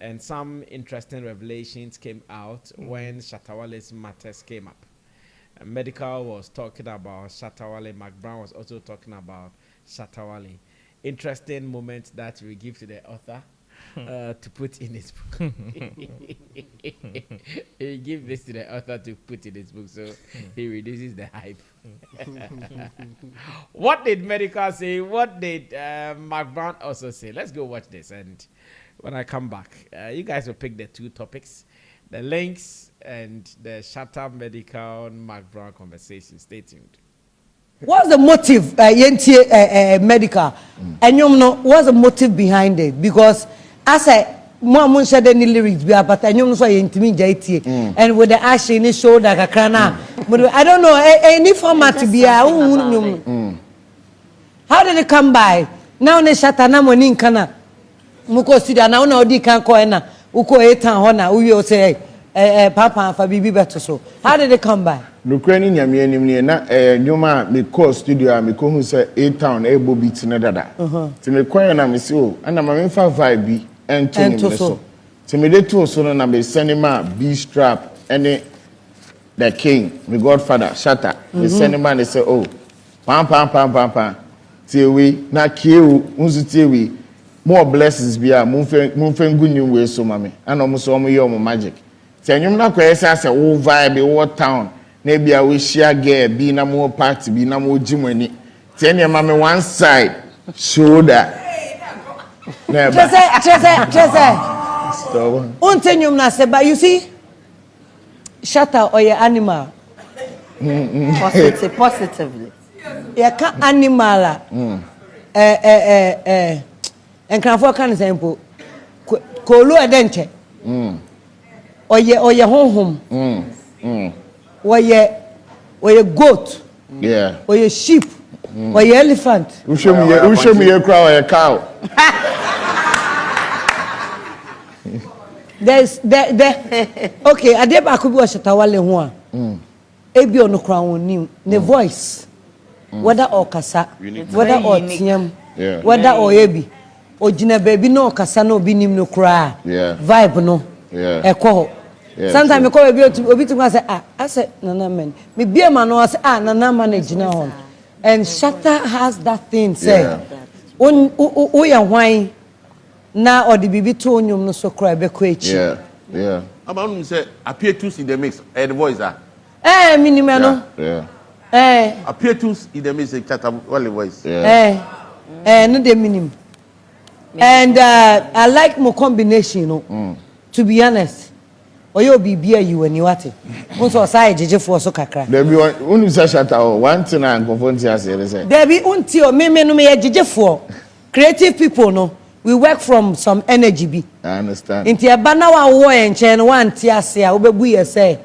and some interesting revelations came out when Shatta Wale's matters came up. Medikal was talking about Shatta Wale. McBrown was also talking about Shatta Wale. Interesting moments that we give to the author to put in his book. He give this to the author to put in his book, so he reduces the hype. What did Medikal say? What did McBrown also say? Let's go watch this, and when I come back, you guys will pick the 2 topics, the Lynx and the Shatta Medikal McBrown conversation. Stay tuned. What's the motive, Medikal? And you know, what's the motive behind it? Because as I Mom said any lyrics, but I know so intimidate and with the ash in his shoulder, but I don't know any format to be our own. How did it come by? Now they shut an ammonin cana. Muko Sida now no di can coina, Uko Etan Hona, we will say Papa for Bibi better so. How did they come by? Nukreni nyame anim ne na nyoma me call studio me ko hu say A town e bo beat ne dada. Ti me kwan na me se o ana ma me fa vibe bi ento so. Ti me dey to so no na me send ma B strap any the king, my godfather Shatta. Me send man they say oh pam. Ti we na kieu unzu ti we more blessings bia mun fe good new way so mame. Ana mo so mo ye mo magic. Ti anyum na kwa say say wo vibe wo town. Na bia we share girl bi na mo party bi na mo jimani. Ti ene mame one side shoulder. Chese. Stop. Untenyum na se ba you see Shatta or your animal. Positively. You can't animal. And can for can example. Kolo adenche. Or your home. Or your goat. Yeah. Or your sheep. Or your elephant. Who show me a crow or a cow? There's okay, Adeba could be a Shatta Wale one. Ebi on the crown new the voice. Whether or kasa, whether or tiam, whether or ebi, or jina baby no kasa no binim no cry. Vibe no. Echo. Sometimes I call a bit to say, I said, Nana man. Me be a man or say, Nana manage now. And Shatta has that thing, say, we are wine. Now or the baby told you no so cry be quechi. Yeah. About say appear to in the mix. The voice minimano. Appear to in the mix. Shatta Wale voice. No the minimum. And I like my combination, to be honest. Or you'll be beer you when you at it. Also, side JJ for so kakra. There be one Shatta one thing I'm confronting us here. There be unti or me no me JJ for creative people no. We work from some energy be. I understand. Inti abana wa wo enchen one tiase a obebu ye say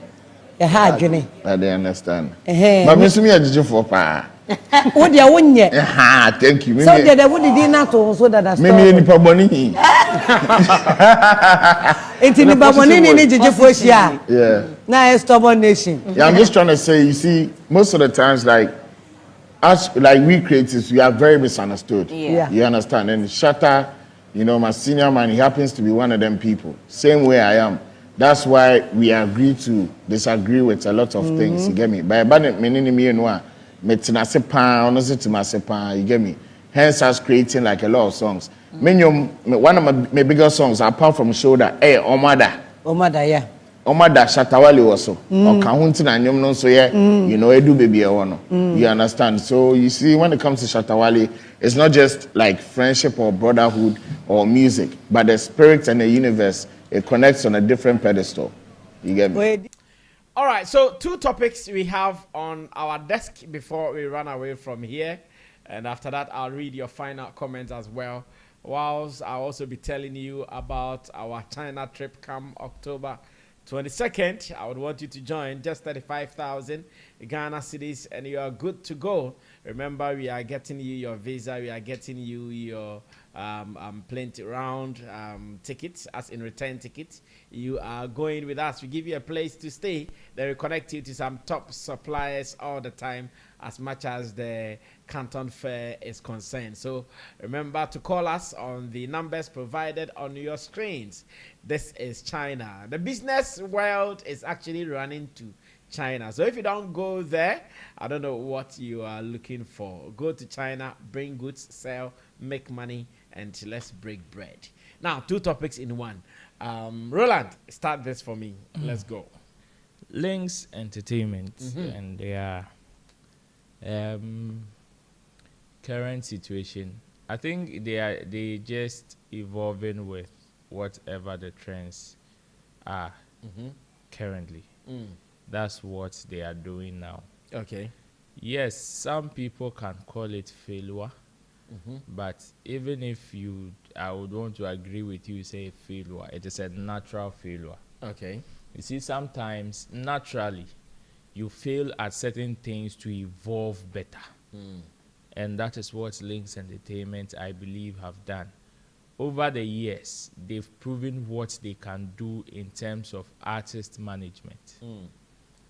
e ha adwene. I understand. But me sumi ajije for pa. Wo dia wonye. Thank you. So there would dey na to so that me me nipa boni. Inti nipa boni ni jeje for hia. Yeah. Na a stubborn nation. Yeah, I'm just trying to say, you see, most of the times like us like we creatives, we are very misunderstood. Yeah. You understand? And Shatta, you know, my senior man, he happens to be one of them people. Same way I am. That's why we agree to disagree with a lot of things. You get me? By you get me? Hence us creating like a lot of songs. One of my biggest songs, apart from Shoulder, Omada, yeah. Omada Shatta Wale also. You know, Edu baby You understand? So you see, when it comes to Shatta Wale, it's not just like friendship or brotherhood or music, but the spirit and the universe, it connects on a different pedestal. You get me? All right, so 2 topics we have on our desk before we run away from here. And after that, I'll read your final comments as well. Whilst I'll also be telling you about our China trip come October 22nd. I would want you to join. Just 35,000 Ghana cedis and you are good to go. Remember, we are getting you your visa. We are getting you your plenty round tickets, as in return tickets. You are going with us. We give you a place to stay. Then we connect you to some top suppliers all the time, as much as the Canton Fair is concerned. So remember to call us on the numbers provided on your screens. This is China. The business world is actually running to China. So if you don't go there, I don't know what you are looking for. Go to China, bring goods, sell, make money, and let's break bread. Now, 2 topics in one. Roland, start this for me. Let's go. Lynx Entertainment and their current situation. I think they just evolving with whatever the trends are currently. That's what they are doing now. Okay. Yes, some people can call it failure, but even if I would want to agree with you, say failure, it is a natural failure. Okay. You see, sometimes naturally you fail at certain things to evolve better. And that is what Lynx Entertainment, I believe, have done. over the years, they've proven what they can do in terms of artist management.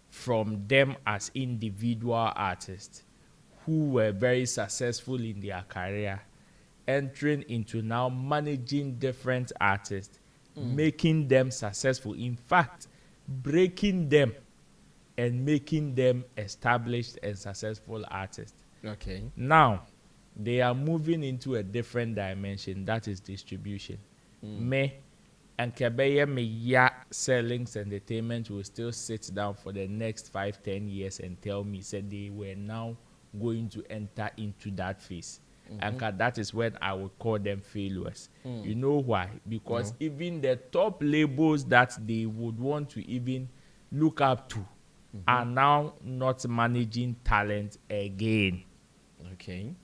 From them as individual artists who were very successful in their career, entering into now managing different artists, making them successful. In fact, breaking them and making them established and successful artists. Okay. Now, they are moving into a different dimension, that is distribution. Me and Kebeye me Lynx Entertainment will still sit down for the next 5-10 years and tell me said they were now going to enter into that phase. And that is when I would call them failures. You know why? Because even the top labels that they would want to even look up to are now not managing talent again. Okay.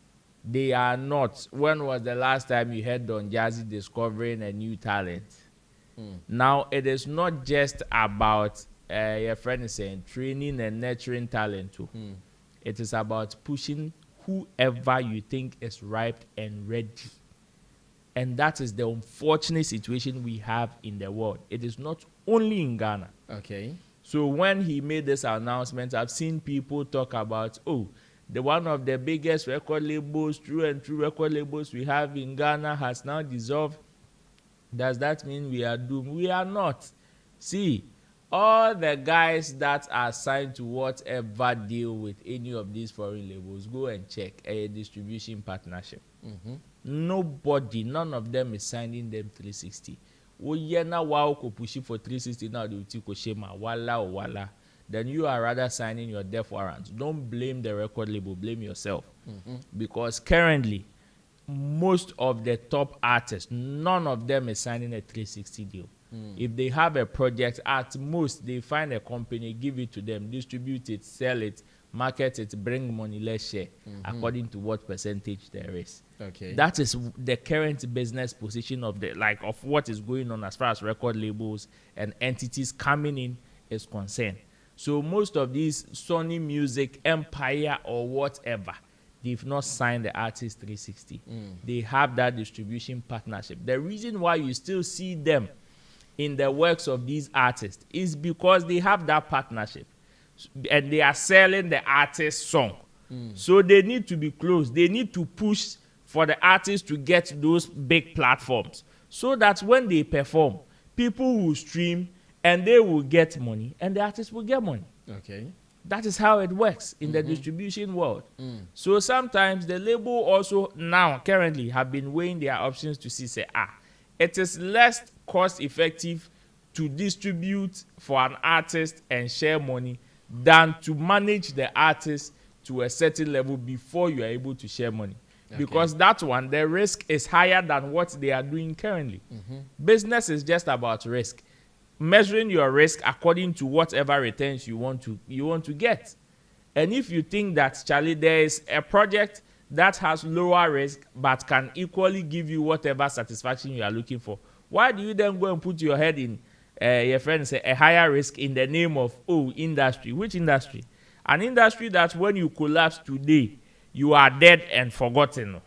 They are not. When was the last time you heard Don Jazzy discovering a new talent? Now, it is not just about, your friend is saying, training and nurturing talent too. It is about pushing whoever you think is ripe and ready. And that is the unfortunate situation we have in the world. It is not only in Ghana. Okay. So when he made this announcement, I've seen people talk about, the one of the biggest record labels, true record labels we have in Ghana has now dissolved. Does that mean we are doomed? We are not. See, all the guys that are signed to whatever deal with any of these foreign labels, go and check a distribution partnership. Nobody, none of them is signing them 360. Push for 360 now, they will take Shema, wala. Then you are rather signing your death warrant. Don't blame the record label, blame yourself. Because currently, most of the top artists, none of them is signing a 360 deal. If they have a project, at most, they find a company, give it to them, distribute it, sell it, market it, bring money, let's share, according to what percentage there is. Okay. That is the current business position of of what is going on as far as record labels and entities coming in is concerned. So most of these Sony Music, Empire, or whatever, they've not signed the artist 360. They have that distribution partnership. The reason why you still see them in the works of these artists is because they have that partnership. And they are selling the artist's song. So they need to be close. They need to push for the artists to get those big platforms so that when they perform, people will stream and they will get money and the artists will get money. Okay. That is how it works in the distribution world. So sometimes the label also now currently have been weighing their options to see, it is less cost effective to distribute for an artist and share money than to manage the artist to a certain level before you are able to share money. Because that one, the risk is higher than what they are doing currently. Business is just about risk. Measuring your risk according to whatever returns you want to get. And if you think that, Charlie, there is a project that has lower risk but can equally give you whatever satisfaction you are looking for, why do you then go and put your head in, your friend say, a higher risk in the name of, industry? Which industry? An industry that when you collapse today, you are dead and forgotten.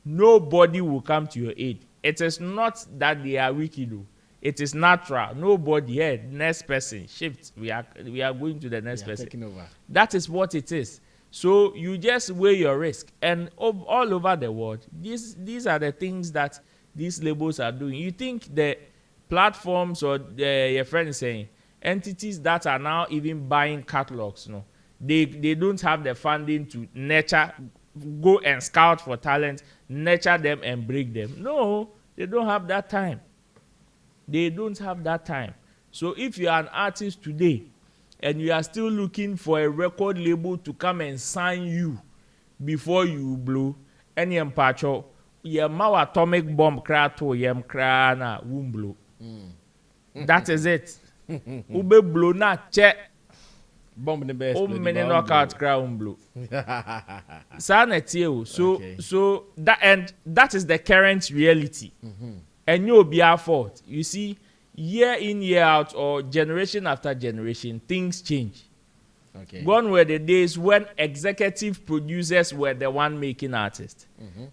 Nobody will come to your aid. It is not that they are wicked. It is natural. Nobody, next person, shift. We are going to the next person. Taking over. That is what it is. So you just weigh your risk. And all over the world, these are the things that these labels are doing. You think the platforms or your friend is saying, entities that are now even buying catalogs, they don't have the funding to nurture, go and scout for talent, nurture them and break them. No, they don't have that time. They don't have that time. So if you are an artist today and you are still looking for a record label to come and sign you before you blow, any empacho, your ma atomic bomb crack to yem crana womb blow. That is it. Ube blow na check. Bomb the best. Many knockout crown blue. So that is the current reality. And you'll be our fault. You see, year in, year out, or generation after generation, things change. Okay. Gone were the days when executive producers were the one making artists.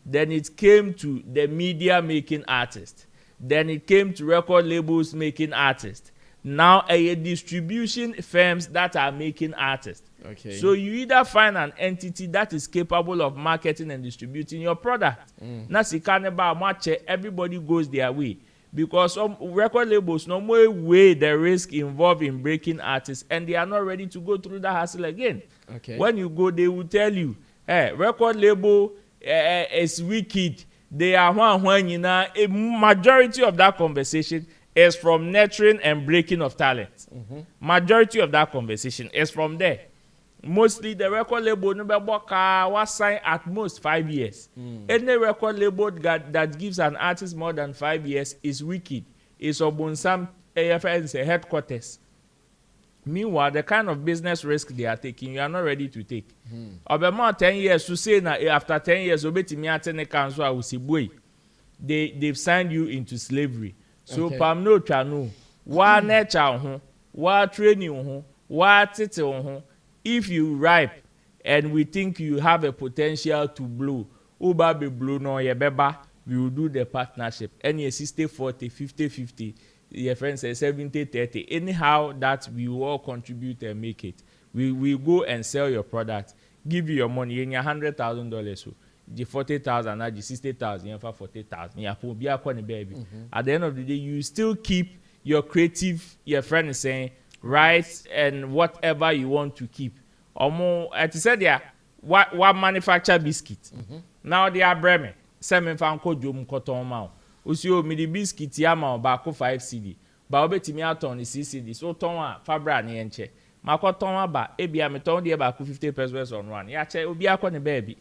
Then it came to the media making artists. Then it came to record labels making artists. Now a distribution firms that are making artists. Okay. So you either find an entity that is capable of marketing and distributing your product. Nasi kaneba match, everybody goes their way. Because some record labels no more weigh the risk involved in breaking artists, and they are not ready to go through that hassle again. Okay. When you go, they will tell you, hey, record label is wicked. They are one, you know. A majority of that conversation is from nurturing and breaking of talent. Majority of that conversation is from there. Mostly the record label was signed at most 5 years. Any record label that gives an artist more than 5 years is wicked. It's on some AFN's headquarters. Meanwhile, the kind of business risk they are taking, you are not ready to take. About 10 years to say now after 10 years, they've signed you into slavery. So Pam no chanu, wa nature wa training wa tite. If you ripe and we think you have a potential to blow, Uba be blow no ye beba, we will do the partnership. Any 60-40, 50-50, your friend says 70-30. Anyhow that we will all contribute and make it. We go and sell your product, give you your money, in your $100,000 so the 40,000, the 60,000, for 40,000. Baby. At the end of the day, you still keep your creative, your friend is saying, right, and whatever you want to keep. As I said, yeah, what manufacture biscuit. Now they are Bremen. Sammy Fanko Jum Cotton Mount. Usio midi biscuit yama bako 5 CD. Ba obeti mi aton 6 CD. So tonwa fabra ni enche. Mako tonwa ba ebi ameton die ba 50 pesos on one. Ya che obi akọ ne baby.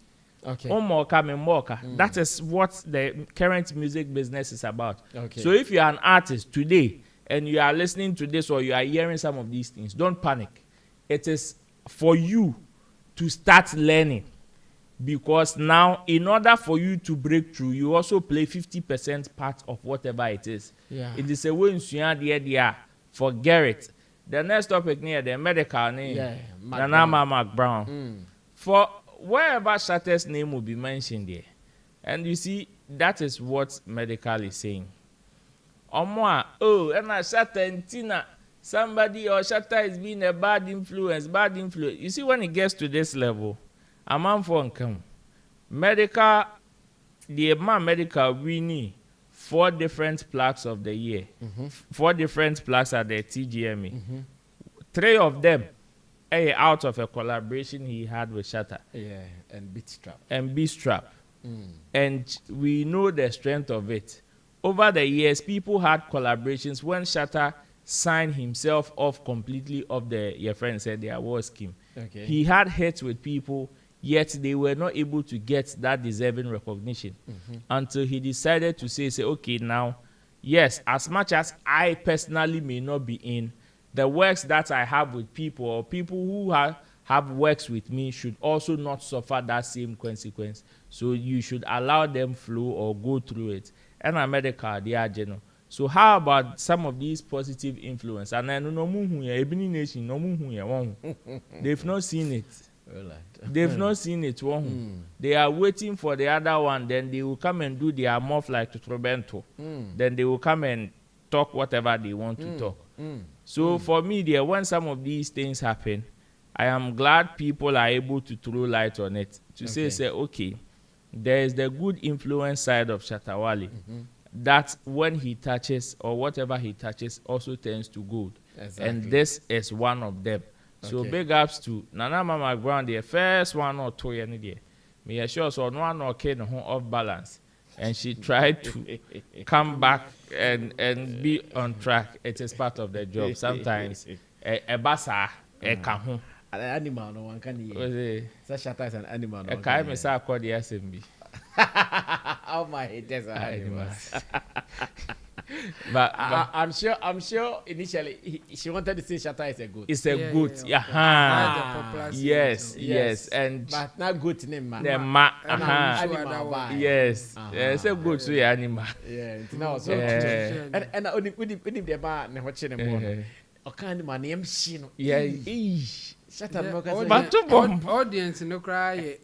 Okay. That is what the current music business is about. Okay. So if you are an artist today and you are listening to this or you are hearing some of these things, don't panic. It is for you to start learning, because now in order for you to break through, you also play 50% part of whatever it is. Yeah. It is a way in forget it. The next topic near the medical name, McBrown. For wherever Shatta's name will be mentioned there, and you see that is what Medikal is saying. And I Shatta and Tina, somebody or Shatta is being a bad influence. You see, when it gets to this level, a man for come. Medikal, the man Medikal, we need 4 different plaques of the year. 4 different plaques at the TGME. 3 of them out of a collaboration he had with Shatta. Yeah, and Beatstrap. And we know the strength of it. Over the years, people had collaborations when Shatta signed himself off completely of your friend said the award scheme. Okay. He had hits with people, yet they were not able to get that deserving recognition until he decided to say, okay, now, yes, as much as I personally may not be in, the works that I have with people or people who have works with me should also not suffer that same consequence. So you should allow them flow or go through it. And a Medikal, they are general. So how about some of these positive influence? And I know they've not seen it. They've not seen it. They are waiting for the other one. Then they will come and do their mouth like to Trobento. Then they will come and talk whatever they want to talk. So for me, there, when some of these things happen, I am glad people are able to throw light on it. To say, okay, there is the good influence side of Shatta Wale. That when he touches or whatever he touches also turns to gold. Exactly. And this is one of them. So big ups to Nana McBrown, the first one or two years. Me assure so no one okay off balance. And she tried to come back and be on track. It is part of the job. Sometimes a basa a kahu. An animal no one can eat. Shatta is an animal. A kai me sa called the SMB. Oh my, it is an animal. But I'm sure initially she wanted to say Shatta is a goat. It's a goat. Yes. And but not goat name man. The yes. It's a goat to animal. Yeah. Now so and only the man ne watching them. O kind man name Shino. Yeah. Audience no cry.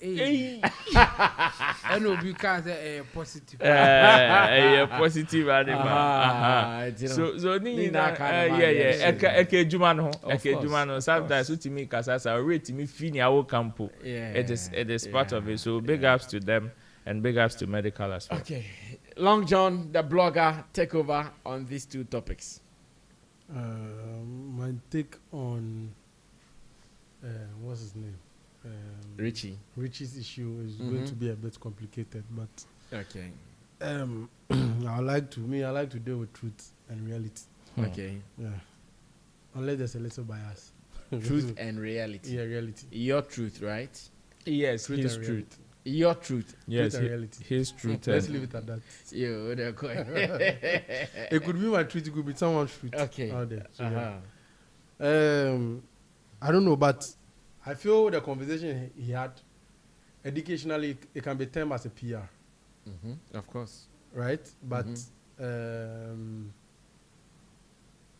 And we can't say positive. Positive so Jumano sometimes to me Kasasa rate me fini our campo. It is part of it. So big ups to them and big ups to Medikal as well. Okay. Long John, the blogger, take over on these two topics. My take on what's his name? Richie. Richie's issue is going to be a bit complicated, but okay. I like to deal with truth and reality. Okay. Yeah. Unless there's a little bias. Truth and reality. Yeah, reality. Your truth, right? Yes, truth his and truth. reality. Your truth. Yes, truth and reality. His truth. Let's leave it at that. Yo, they're quite. It could be my truth, it could be someone's truth. Okay. Out there. So, I don't know, but I feel the conversation he had, educationally, it can be termed as a PR. Of course. Right? But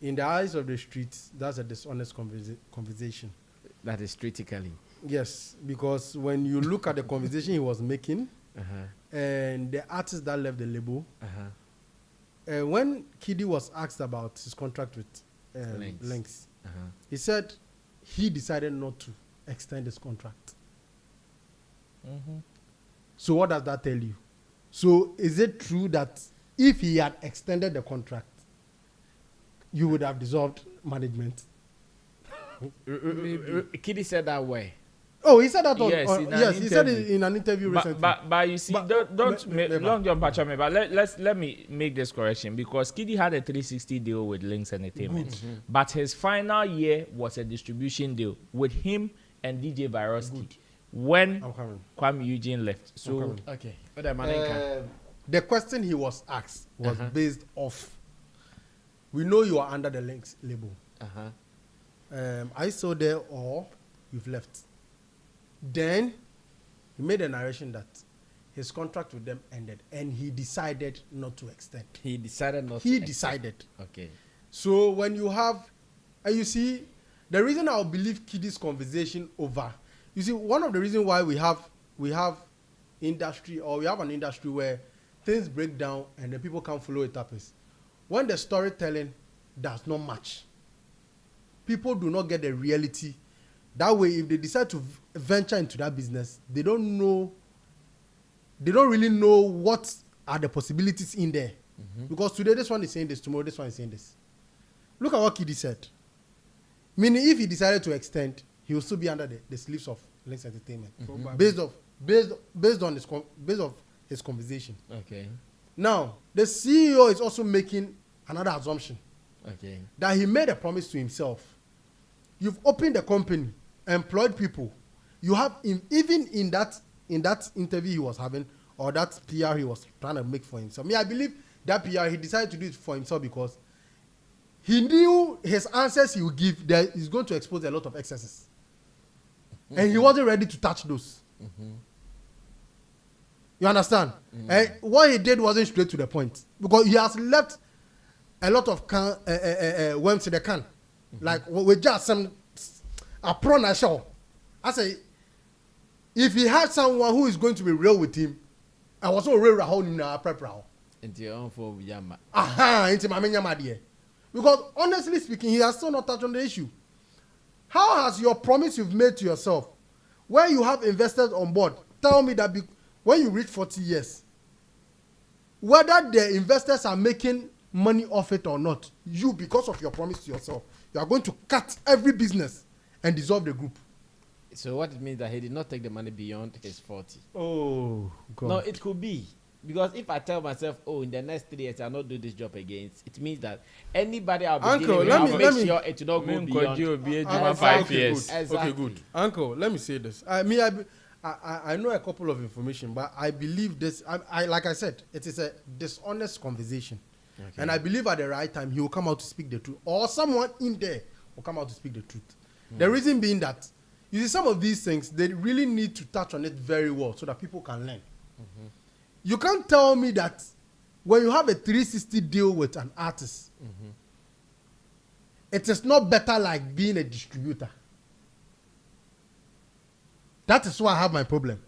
in the eyes of the streets, that's a dishonest conversation. That is critically. Yes, because when you look at the conversation he was making, and the artist that left the label, when Kiddy was asked about his contract with Lynx, he said he decided not to extend his contract. So what does that tell you? So is it true that if he had extended the contract, you would have dissolved management? Kiddy said that way. Oh, he said that on yes, he said it in an interview recently. But you see, Long John patch me. But let me make this correction because Kiddy had a 360 deal with Lynx Entertainment, but his final year was a distribution deal with him and DJ Viroski when Kwame Eugene left. So okay, the question he was asked was based off. We know you are under the Lynx label. Are you still there or you've left? Then he made a narration that his contract with them ended and he decided not to extend. He decided not to He decided. Okay. So when you have, and you see, the reason I'll believe Kiddy's conversation over, you see, one of the reasons why we have industry, or we have an industry where things break down and the people can't follow it up is when the storytelling does not match. People do not get the reality. That way, if they decide to venture into that business, they don't really know what are the possibilities in there. Because today this one is saying this, tomorrow this one is saying this. Look at what Kiddy said. Meaning, if he decided to extend, he will still be under the sleeves of Lynx Entertainment, based on his conversation. Okay. Now, the CEO is also making another assumption. Okay. That he made a promise to himself. You've opened the company, employed people. You have even in that interview he was having, or that PR he was trying to make for himself. I believe that PR he decided to do it for himself because he knew his answers he would give there is going to expose a lot of excesses, and he wasn't ready to touch those. You understand? And what he did wasn't straight to the point because he has left a lot of worms in the can. Like with just some a prawn show. I say, if he had someone who is going to be real with him, I was so real in a prepper. Into your own for Yama. Into my Yama dear. Because honestly speaking, he has still not touched on the issue. How has your promise you've made to yourself, where you have investors on board, tell me that when you reach 40 years, whether the investors are making money off it or not, you, because of your promise to yourself, you are going to cut every business and dissolve the group. So what it means that he did not take the money beyond his 40. Oh, God. No, it could be. Because if I tell myself, oh, in the next 3 years I'll not do this job again, it means that anybody I'll be dealing with, I'll make sure it will not go beyond 5 years. Exactly. Okay, good. Uncle, let me say this. I know a couple of information, but I believe this. I like I said, it is a dishonest conversation. Okay. And I believe at the right time he will come out to speak the truth, or someone in there will come out to speak the truth. The reason being that, you see, some of these things, they really need to touch on it very well so that people can learn. You can't tell me that when you have a 360 deal with an artist, it is not better like being a distributor. That is why I have my problem.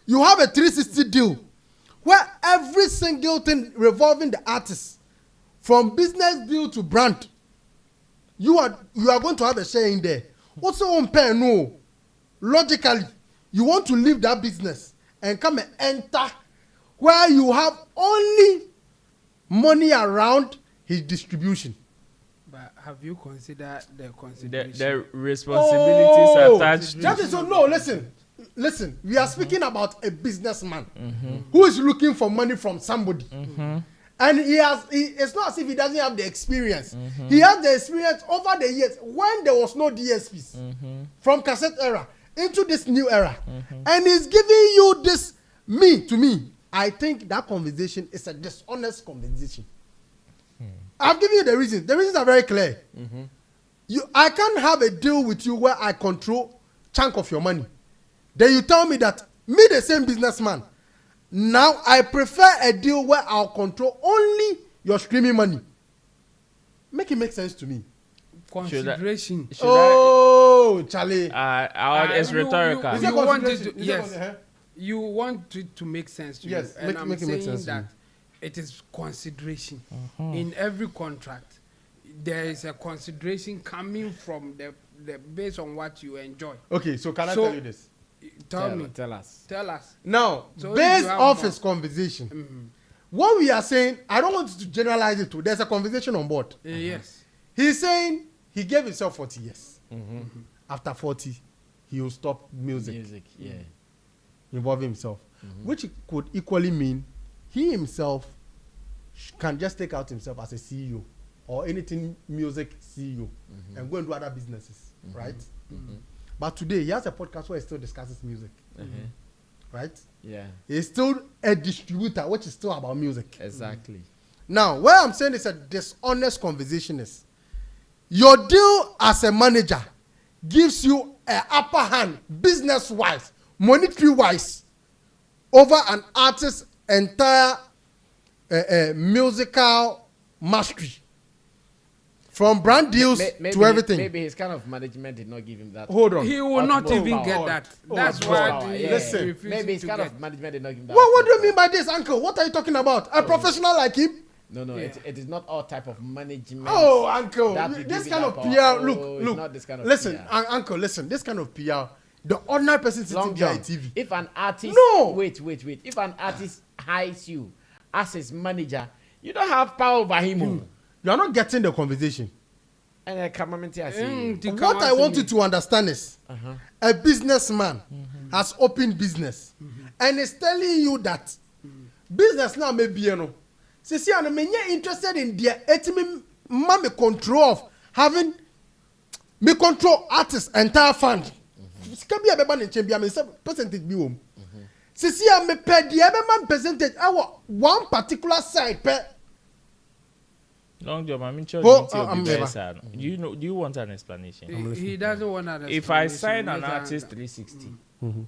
You have a 360 deal where every single thing revolving the artist, from business deal to brand, you are going to have a share in there. Also on pair, no. Logically, you want to leave that business and come and enter where you have only money around his distribution. But have you considered the consideration? The responsibilities attached. That is so. No, listen. We are speaking about a businessman who is looking for money from somebody, and it's not as if he doesn't have the experience. He has the experience over the years when there was no DSPs from cassette era into this new era, and he's giving you this. To me, I think that conversation is a dishonest conversation. I've given you the reasons. The reasons are very clear. I can't have a deal with you where I control chunk of your money. Then you tell me that me, the same businessman, now I prefer a deal where I'll control only your streaming money. Make it make sense to me. Consideration. Charlie. It's rhetorical. You want it to make sense to you. And I'm saying that it is consideration. In every contract, there is a consideration coming from the based on what you enjoy. Okay, so can I tell you this? Tell us. Now, so based off his conversation, what we are saying, I don't want to generalize it too. There's a conversation on board. Yes. He's saying he gave himself 40 years. After 40, he will stop music. Involve himself, which could equally mean he himself can just take out himself as a CEO or anything music CEO and go and do other businesses, right? But today he has a podcast where he still discusses music, right? Yeah, he's still a distributor, which is still about music. Exactly. Now, where I'm saying it's a dishonest conversation is your deal as a manager gives you an upper hand business-wise, monetary-wise, over an artist's entire musical mastery. From brand deals to everything. Maybe his kind of management did not give him that. Hold on. He will not even get that. That's why. Listen. Maybe his kind of management did not give him that. What do you mean by this, uncle? What are you talking about? A professional like him? No, it is not all type of management. Oh, uncle, this kind of PR. Look. Not this kind of listen, PR. Uncle, listen. This kind of PR. The ordinary person sitting there on TV. If an artist, wait. If an artist hires you as his manager, you don't have power over him. You are not getting the conversation. And what I want you to understand is, a businessman has opened business and is telling you that business now may be, see, I'm interested in their me control of having me control artists entire fund. Can be a percentage be home. See, I'm a percentage. Our one particular side per. Long job, I'm in charge. Do you want an explanation? He doesn't want an explanation. If I sign an artist 360,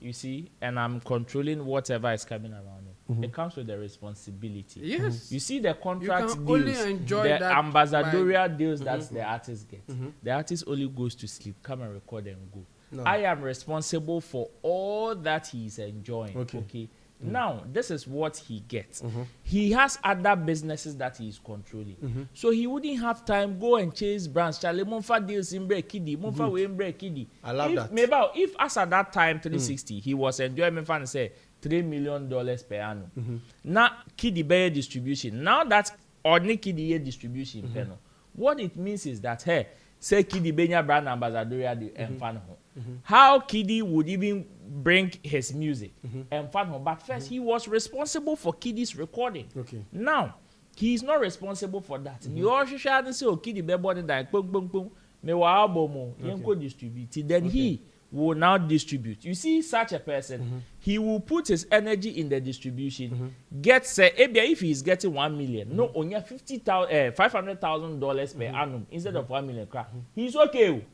you see, and I'm controlling whatever is coming around it, it comes with the responsibility. Yes. You see the contract deals, the ambassadorial deals that the artist gets. The artist only goes to sleep, come and record and go. No. I am responsible for all that he is enjoying. Okay. Now, this is what he gets. He has other businesses that he is controlling. So he wouldn't have time go and chase brands. Charlie, Monfa deals in break kiddy. Monfa we in break kiddy. I love that. Maybe if as at that time 360, he was enjoying Monfa and say $3 million per annum. Now kiddy bear distribution. Now that only kiddy distribution panel. What it means is that hey, say kiddy benya brand ambassador and fan home. How Kiddy would even bring his music and fan home. But first, he was responsible for Kiddy's recording. Now, he's not responsible for that. You also should say, oh, Kiddy be body that boom, boom, boom. Me wa album, yenko distribute. Then he will now distribute. You see, such a person, he will put his energy in the distribution. Get say, if he is getting 1 million, no, only $500,000 per annum instead of 1 million. He's okay.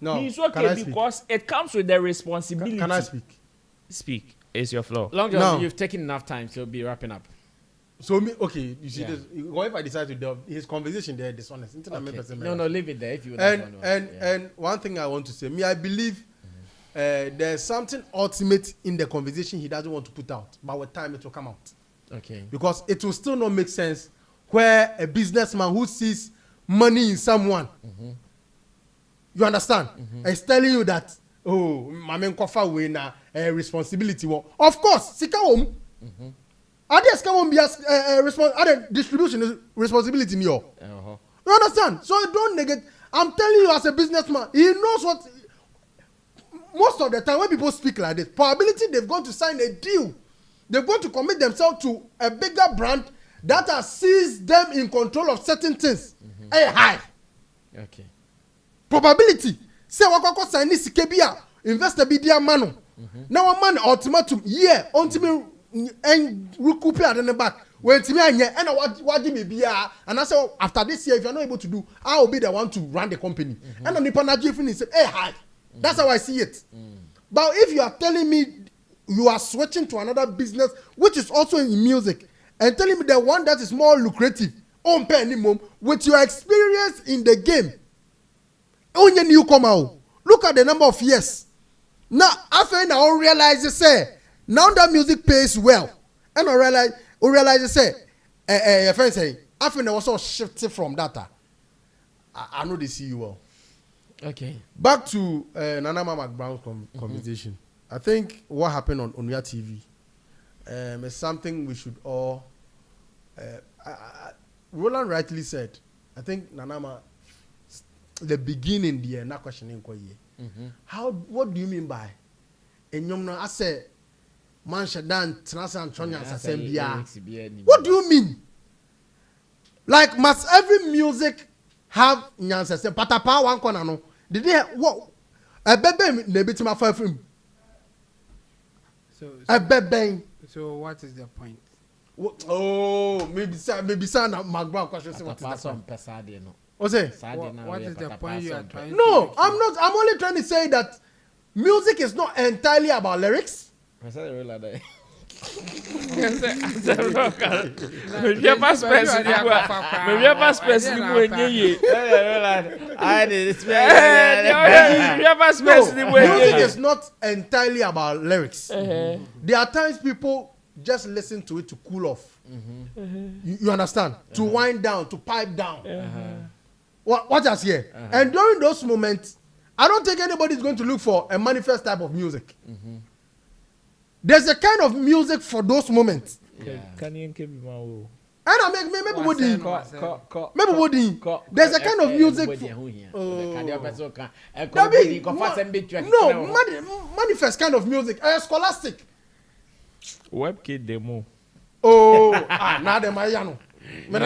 No, he's okay because it comes with the responsibility. Can I speak? Speak. It's your floor. Long John, you've taken enough time to be wrapping up. So okay, you see this. What if I decide to delve his conversation there dishonest? No, leave it there if you would. And one thing I want to say, I believe there's something ultimate in the conversation he doesn't want to put out, but with time it will come out. Okay. Because it will still not make sense where a businessman who sees money in someone, you understand, is telling you that, oh, my man kofa we na responsibility. Of course, sika home. Others can be other distribution responsibility in you. You understand? So don't negate. I'm telling you, as a businessman, he knows what. Most of the time, when people speak like this, probability they've gone to sign a deal, they're going to commit themselves to a bigger brand that has sees them in control of certain things. High. Okay. Probability. Say wakoko sign this kebia investor be dia mano. Now a man ultimatum ultimate and recoup at the back. When to me and what me be and I say after this year if you're not able to do, I will be the one to run the company. And on the panaji finish said, hi. That's how I see it. But if you are telling me you are switching to another business which is also in music and telling me the one that is more lucrative on minimum with your experience in the game, only newcomer, look at the number of years. Now after now realize say now that music pays well, and I realize say your friend say after now also shifted from data. I know they see you well. Okay. Back to Nanama McBrown's conversation. I think what happened on your TV is something we should all. Roland rightly said, I think Nanama, the beginning there, not questioning how. What do you mean by? And you know, I say, Manshadan, Transan, Tronya, Sambia. What do you mean? Like, must every music have Nyansa? Say, Patapa, one corner, no. Did they what? A baby, they beat my 5 film. A baby. So, what is the point? Oh, maybe son McBrown question. What is the point? What is the point you are trying? No, I'm not. I'm only trying to say that music is not entirely about lyrics. Music is not entirely about lyrics. There are times people just listen to it to cool off. You understand? To wind down, to pipe down. What else here? And during those moments, I don't think anybody is going to look for a manifest type of music. There's a kind of music for those moments. And I make maybe there's a kind of music. Manifest kind of music. Scholastic. Webkit demo. Oh, now the Mariano. This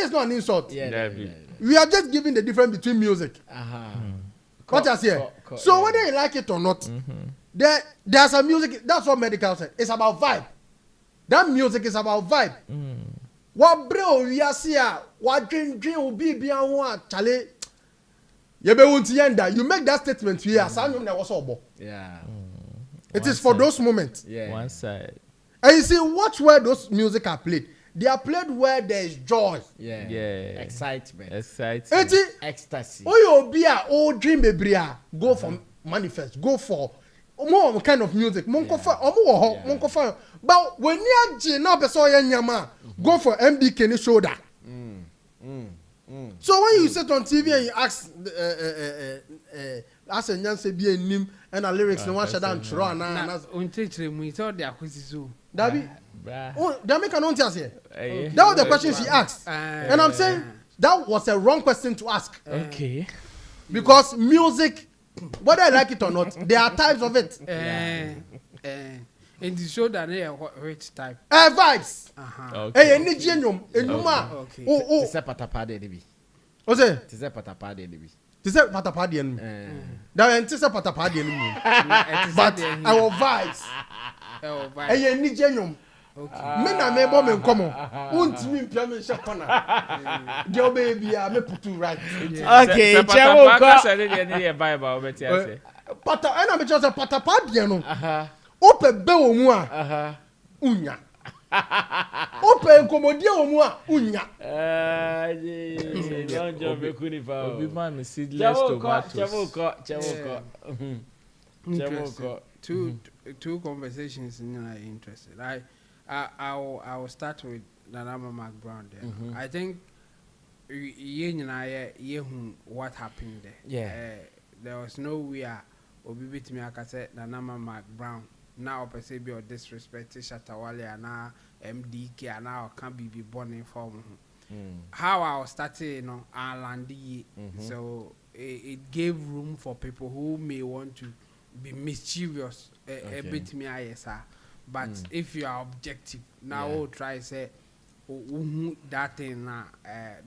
is not an insult. We are just giving the difference between music. What I say? So whether you like it or not, there's a music. That's what Medikal said. It's about vibe. That music is about vibe. What bro we are seeing? What dream will be beyond what Charlie? You make that statement here. Yeah. It is for those moments. One side. And you see, watch where those music are played. They are played where there is joy. Excitement. Ecstasy. Oh, you be a old dream baby. Go for manifest. Go for more kind of music. But when you are now go for MD Kenny shoulder. So when you sit on TV and you ask a Nyanse be a name and a lyrics no one shut down Dabi, Jamaica don't tell here. That was the question she asked, and I'm saying that was a wrong question to ask. Okay. Because music, whether I like it or not, there are types of it. And the show that they are which type? Vibes. Okay. Any genium, enuma. Oh. Tise patapade debi. What's it? Tise patapade debi. Tise patapade enum. That ain't tise patapade enum. But our vibes. Any genium. Me na me bo me nkomo. Untimi mpia me hye kona. Girl baby, I me put you right. Okay, Chawo ko say dey Bible obeti ase. Pata, and I'm just a patapade no. Ope be wo mu a. Unya. Open komodia omwa unya. Long job Kunifa. Obi man me seedless tomatoes. Chaboko. Two conversations are interested. I will start with Nanama McBrown there. I think what happened there. Yeah. There was no way Obi bit me I said Nanama McBrown. Now perceive your disrespect Shatta Wale and now MDK and now can't be born in form. How I was starting, Alandi. So it gave room for people who may want to be mischievous a bit me but if you are objective now we'll try say that thing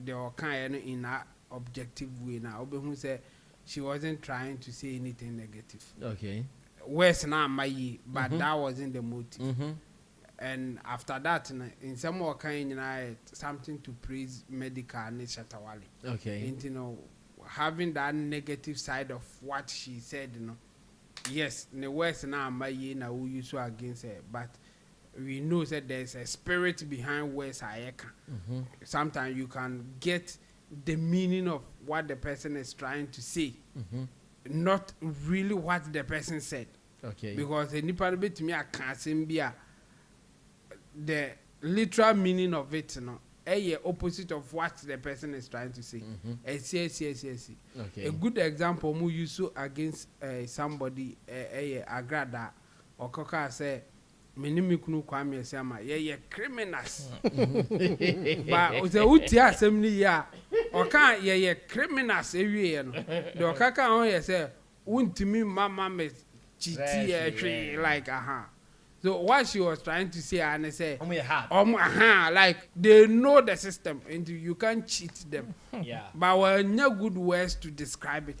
they are kind in that objective way now who say she wasn't trying to say anything negative. Okay. Worse now my but that wasn't the motive. And after that in some more kind something to praise Medikal and Shatta Wale. Okay. And having that negative side of what she said, yes, the worst now my na who you so against her, but we know that there's a spirit behind words ayeka. Sometimes you can get the meaning of what the person is trying to say, not really what the person said. Okay. Because the nipa bit me I can't be the literal meaning of it, opposite of what the person is trying to say. Okay. A good example, mu you so against somebody agrada or koka say menimikunu kwame sama criminals. But the uti assembly ya or can criminals every no. The okaka on say untimi mama me chiti like So what she was trying to say, and I say, like they know the system, and you can't cheat them. Yeah. But we're no good words to describe it.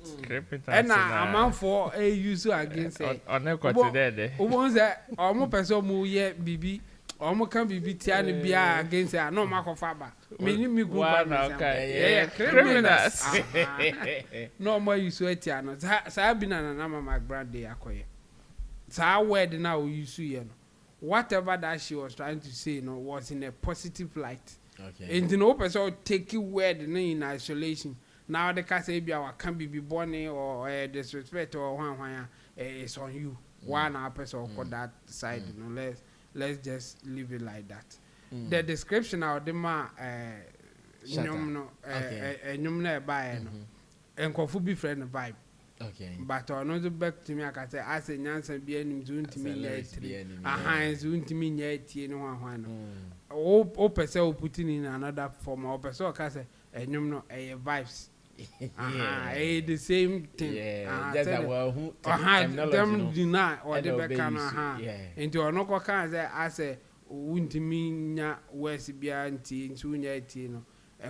And I'm for a user against it. On a quantity. Who that almost person who yet BB, almost can be Tiani Bia against it. No Marco Faber. Meaning me go criminals. No more you sweat. Sabina and Nama McBrown they acquire. So our word now you see, whatever that she was trying to say, was in a positive light. Okay. And person take it word in isolation. Now the case can be born or disrespect or one it's on you. One person for that side. Let's just leave it like that. The description of the man, and coffee be friend vibe. Okay. But another back to me, I can say, I say, Nancy be any soon to me, soon to me, yet, one. Oh, person putting in another form of person, can say, and you know, a vibes. The same thing. Just that who them deny or the back into a no can say, I say, wouldn't mean West beyond tea, soon yet, and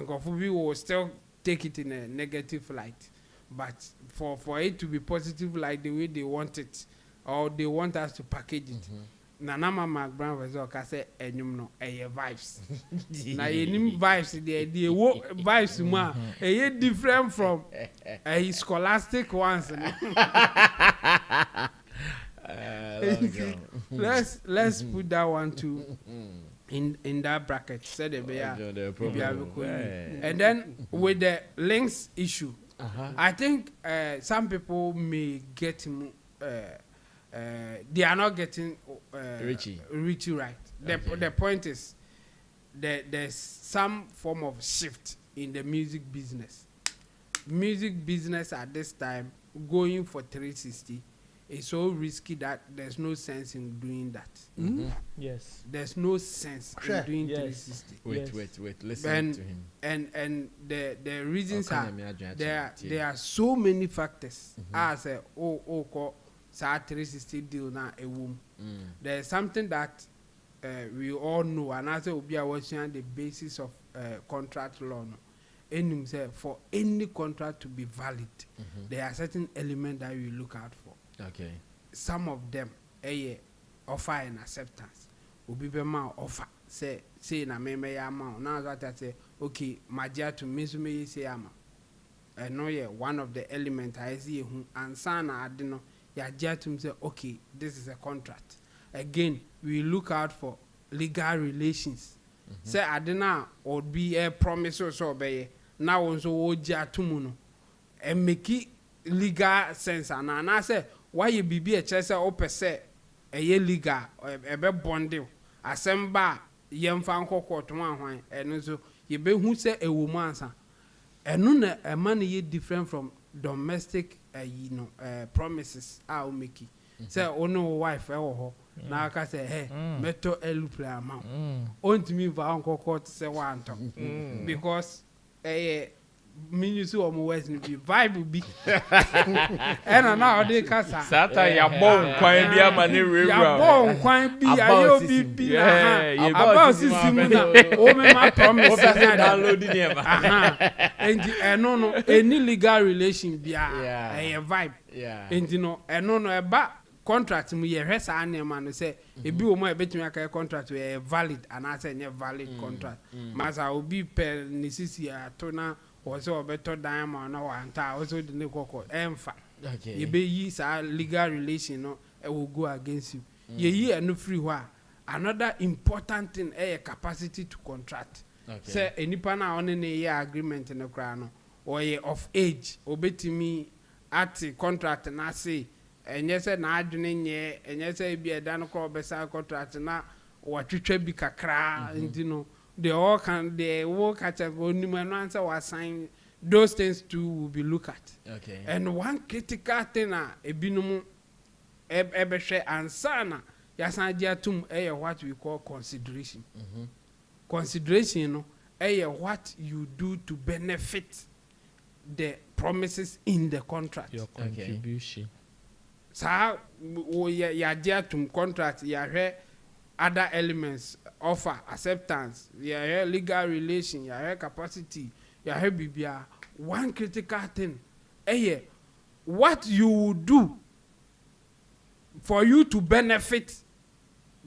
Kofubi will still take it in a negative light. But for it to be positive like the way they want it, or they want us to package it. Nanama McBrown was okay say enyum vibes. Na enim vibes the vibes ma different from scholastic ones. Let's put that one too in that bracket. Said and then with the Lynx issue. I think some people may get they are not getting Richie right. The point is that there's some form of shift in the music business. Music business at this time going for 360 is so risky that there's no sense in doing that. Yes. There's no sense in doing 360. Wait. Listen to him. And the reasons are there are so many factors. As a 360 deal now a womb. There's something that we all know, and as we are watching the basis of contract law. And for any contract to be valid, there are certain elements that we look out for. Okay. Some of them, offer and acceptance. Will be offer. Say na me amount. Now that I say, okay, my dear to me say ama. I know one of the elements I see and sana I don't know. Yeah, dear to me say, okay, this is a contract. Again, we look out for legal relations. Say adena or be a promise or so be now also oja tumuno and make it legal sense and I say why you be a chesa or per se a ye legal or a be bonding assemble yam fan court one and so you be who say a woman and none a money ye different from domestic promises I'll make it. Say oh no wife now I say hey meto elupla amount on to me for uncle court say one because minus or more west be vibe be and now they casa Sata ya bon kwan bia mani river ya bon kwan bi ayo bi about system o me my promise download them and no any legal relation bia a vibe and no eba contract mu ye hwesa anema no say ebi wo mo ebetumi aka contract we valid and I say nye valid contract masa obi per necessity ato na wo say obeto diamond na wanta also de ne kokko emfa ye be yi sa legal relation no e will go against you ye yi eno free ho another important thing capacity to contract say enipa na on ne ye agreement ne kra no or ye of age obetimi at contract na say enye se na adwene nye enye se bi eda no ko besa contract na watwetwa bi kakra no they all can they work at a only man answer was sign those things too will be looked at and one critical thing ebinum ebehwe ansana yasan diatum what we call consideration consideration no what you do to benefit the promises in the contract your contribution sa ya diatum contract ya hwe other elements offer acceptance ya legal relation ya capacity ya bibia one critical thing what you would do for you to benefit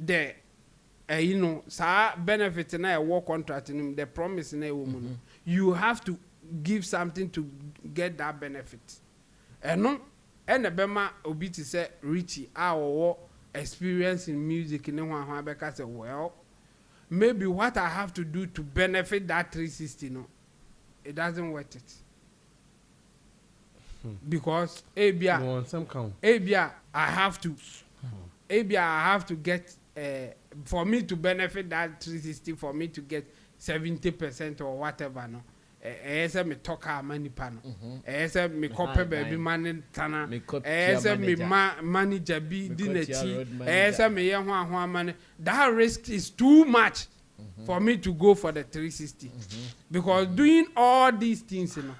the benefit na a work contract in the promise na woman you have to give something to get that benefit and bema obi ti say Richie experience in music in one because say well maybe what I have to do to benefit that 360 no it doesn't worth it because I have to get for me to benefit that 360 for me to get 70% or whatever no ese me toka money pan ese me copy baby money tana ese me manager bi dinechi ese me ye ho money that risk is too much for me to go for the 360 because doing all these things you know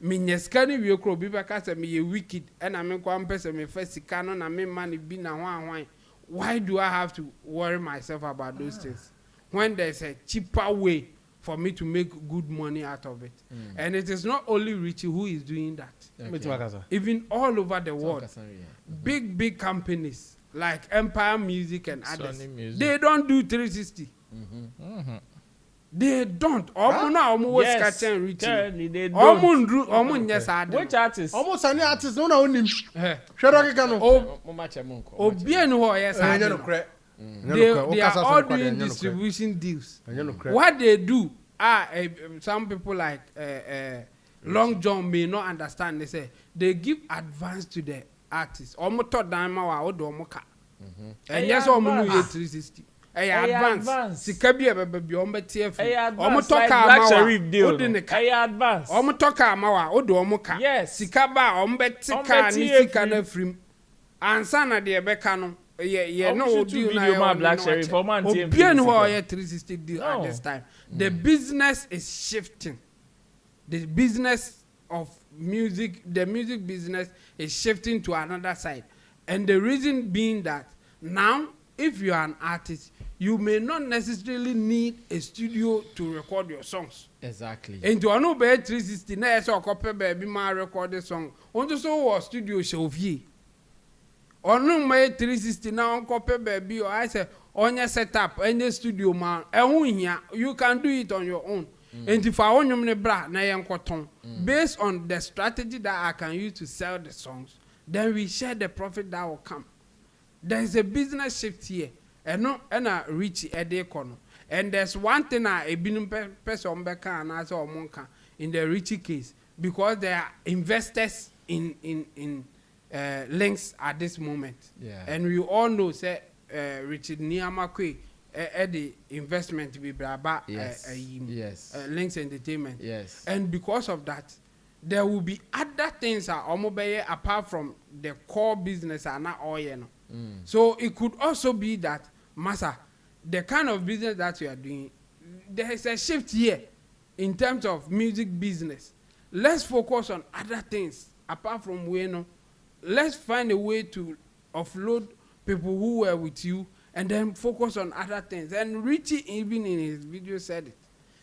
me nyeskani we kro bi beka say me ye wicked and I me kwa mpese me first sika no na me money bi na ho why do I have to worry myself about those things when there's a cheaper way for me to make good money out of it. And it is not only Richie who is doing that. Even all over the world. Big companies like Empire Music and others, they don't do 360. They don't. Yes. They don't. Which artist? Almost any artist no na onim. They are all doing distribution deals. What they do, some people like Long John may not understand. They say they give advance to the artists. And yes, almost 360. Advance. Sikabi baby TF. Yes. Sikaba tika free. Ansana de bekano. No deal now Black Sheriff for man team. 360 deal at this time. The business is shifting. The business of music, the music business is shifting to another side. And the reason being that now if you are an artist, you may not necessarily need a studio to record your songs. Exactly. And to no be 360 na so copy baby ma record the song. On to so studio show Onu my 360 now copy baby or I say on your setup any studio man you can do it on your own. And if I want you bra na yankoton based on the strategy that I can use to sell the songs, then we share the profit that will come. There is a business shift here. no na Richie ede kono. And there's one thing a binum person beka and as or monka in the Richie case because there are investors in Lynx at this moment. Yeah. And we all know say Richard Niamakwe the investment be braba yes. Lynx Entertainment. Yes. And because of that, there will be other things apart from the core business are not all you know. So it could also be that Masa, the kind of business that you are doing, there is a shift here in terms of music business. Let's focus on other things apart from Weno. Let's find a way to offload people who were with you and then focus on other things. And Richie even in his video said it.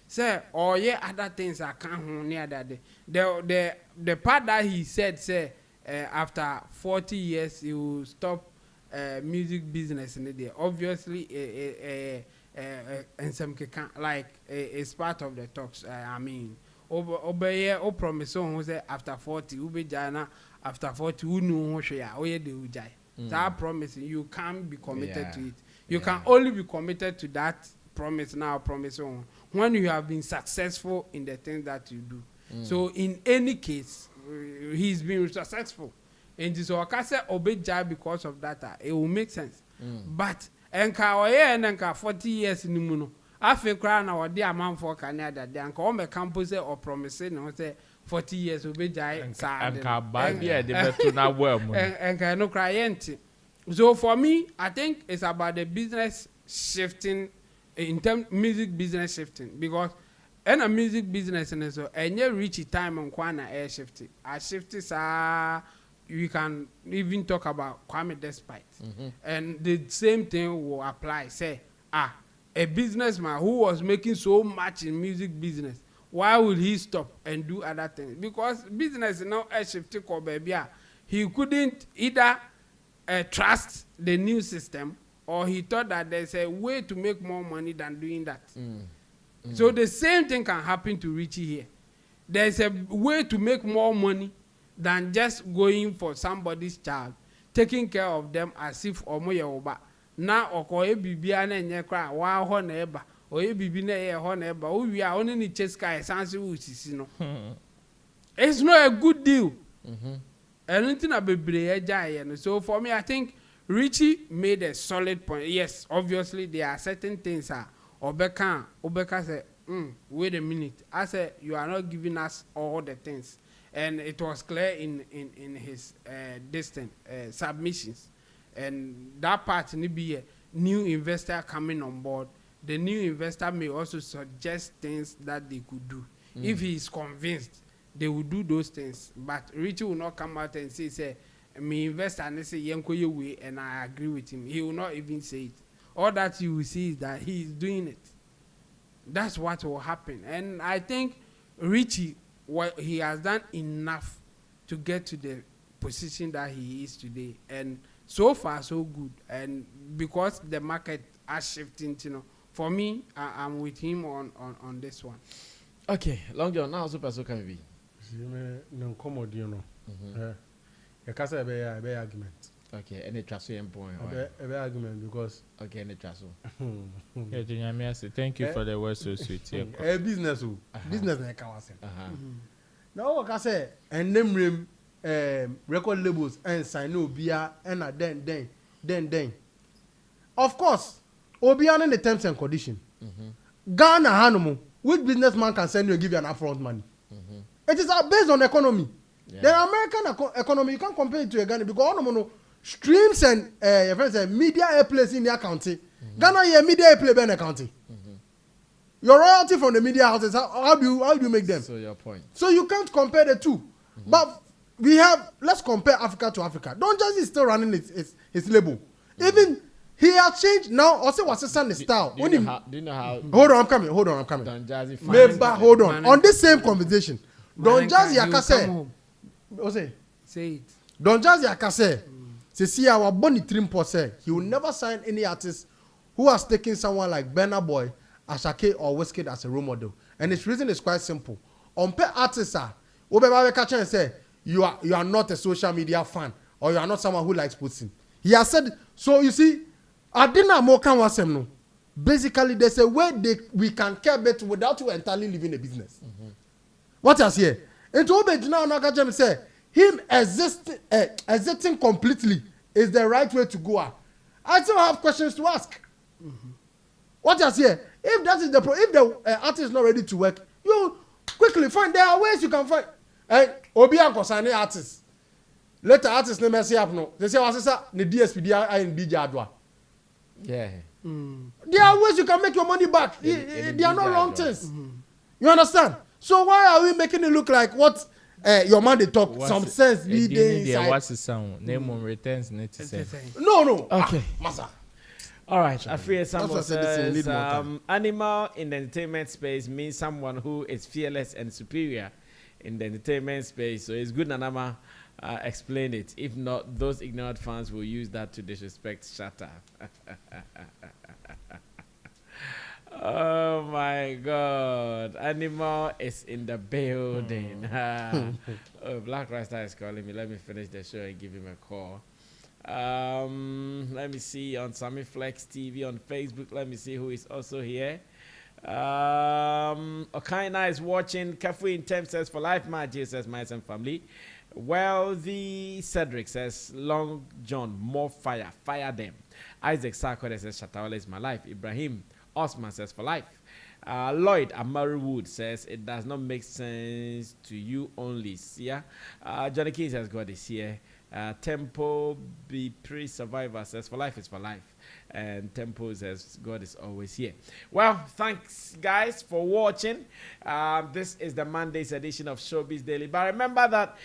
Say, oh yeah, other things I can't near that day. The part that he said, say, after 40 years he will stop music business in the day. Obviously, and some like it's part of the talks. I mean, over here, o promise who say after 40, who be jana after 40, who know who share, oh yeah, they will die. That promise you can't be committed to it. You can only be committed to that promise now. Promise on when you have been successful in the things that you do. So in any case, he's been successful. And so I say obey because of that. It will make sense. But enka 40 years in the muno. I think cry now dear man for Canada. They anka on the campus or promising no say 40 years obey jai. Enka bad yeah the better now well. Enka no cry. So for me, I think it's about the business shifting in terms music business shifting because and a music business and so and you reach time on Kwana air shifting. I shifted we can even talk about Kwame Despite. And the same thing will apply. Say, a businessman who was making so much in music business, why will he stop and do other things? Because business now a shifting ko baby. He couldn't either trust the new system or he thought that there's a way to make more money than doing that. So the same thing can happen to Richie here. There's a way to make more money than just going for somebody's child, taking care of them as if omoye oba. Na okoye bibia na enye kra wa ho na eba. Oye bibi na ye ho na eba. O wi a oni ni cheska esanse usisi no. It's not a good deal. Anything a bebre eja no. So for me I think Richie made a solid point. Yes, obviously there are certain things Obeka said, wait a minute. I said you are not giving us all the things. And it was clear in his distant submissions. And that part need be a new investor coming on board. The new investor may also suggest things that they could do. If he is convinced, they will do those things. But Richie will not come out and say, me investor and say yenko ye way, and I agree with him. He will not even say it. All that you will see is that he is doing it. That's what will happen. And I think Richie, he has done enough to get to the position that he is today, and so far so good. And because the market are shifting, for me, I'm with him on this one. Okay, Long John, now super so can be. No commode, you can't say a argument. Okay, any trust you point. A argument because okay, any trust. Yeah, thank you for the words so sweet. A business like ours. Now, like I say, and them record labels and sign Obia and then. Of course, Obia in the terms and condition. Ghana Hanumu, which businessman can send you and give you an upfront money? It is based on economy. The American economy, you can't compare it to a Ghana because streams and your friends say media airplays in their county. Ghana here media airplay in the county. Your royalty from the media houses, how do you make them? So your point. So you can't compare the two. But let's compare Africa to Africa. Don Jazzy is still running his label. Even he has changed now. Also, what's his son style? Do you know how? Hold on, I'm coming. Don Jazzy. Maybe hold on. On this same conversation, Don Jazzy Akase. Say it. Don Jazzy Akase. See our Bonnie Trimpo say he will never sign any artist who has taken someone like Burna Boy, Ashake or Wizkid as a role model. And his reason is quite simple. On pay artists and say you are not a social media fan or you are not someone who likes Putin. He has said so. You see, I didn't more can was no. Basically, there's a way we can care better without you entirely leaving the business. What else here? And to obey now, Nagajem say him exiting completely is the right way to go. I still have questions to ask. What else here? If that is if the artist is not ready to work, you quickly find there are ways you can find. Obi and concerning artists. Let the artist name say up no. They say was the DSP and DJ Adwa. Yeah. There are ways you can make your money back. They are not wrong things. You understand? So why are we making it look like what your man they talk some sense inside? What's the sound? Name on returns No. Okay. Massa. All right. I fear someone says animal in the entertainment space means someone who is fearless and superior in the entertainment space. So it's good Nanama explain it. If not, those ignorant fans will use that to disrespect Shatta. Oh my God. Animal is in the building. Oh, Black Rasta is calling me. Let me finish the show and give him a call. Let me see on Sammy Flex TV on Facebook. Let me see who is also here. Okaina is watching. Kafu in Tem says for life, my G says my son family. Wealthy Cedric says Long John, more fire, fire them. Isaac Sarko says Shatta Wale is my life. Ibrahim Osman says for life. Lloyd Amari Wood says it does not make sense to you only. Yeah. Johnny King says God is here. Tempo be pre-survivor says for life is for life. And Tempo says God is always here. Well, thanks guys for watching. This is the Monday's edition of Showbiz Daily. But remember that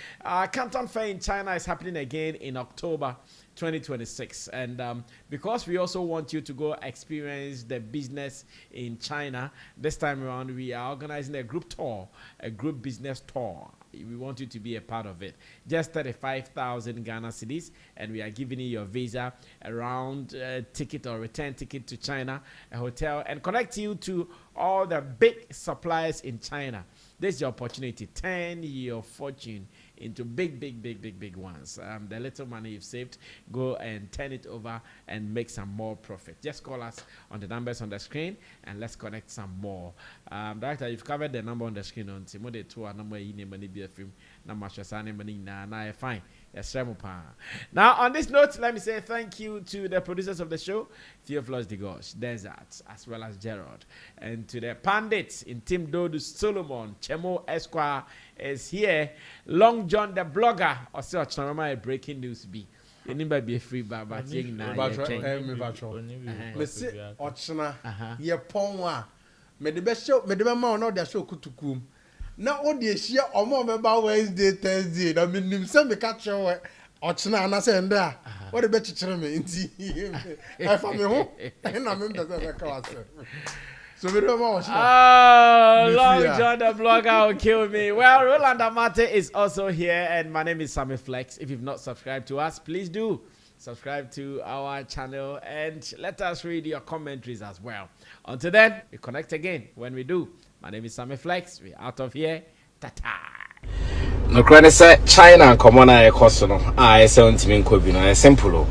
Canton Fair in China is happening again in October 2026, and because we also want you to go experience the business in China, this time around we are organizing a group tour, a group business tour. We want you to be a part of it. Just 35,000 Ghana cedis, and we are giving you your visa, a round ticket or return ticket to China, a hotel, and connect you to all the big suppliers in China. This is your opportunity. Turn your fortune into big ones. The little money you've saved, go and turn it over and make some more profit. Just call us on the numbers on the screen and let's connect some more. Director, you've covered the number on the screen on Timode 2 number film number fine. Yes, now on this note, let me say thank you to the producers of the show, Theophilus Digosh, Desert, as well as Gerald, and to the pundits in Team Dodu Solomon, Chemo Esquire is here, Long John the blogger, or so Chanama breaking news be. Anybody be a free baba thing now. Me say Ochna ye ponwa. Me the best show, me the man no the show kutukum. Na o de share omo member Wednesday, Thursday. Na me nim say me catch you Ochna na say nda. What the bet chire me nti. I fa me ho. Na me be say ka wase. So we don't know. Long John the blogger will kill me. Well, Roland Amate is also here, and my name is Sammy Flex. If you've not subscribed to us, please do subscribe to our channel and let us read your commentaries as well. Until then, we connect again when we do. My name is Sammy Flex. We're out of here. Ta-ta. No credit, China, come on, I cost no. I say, simple.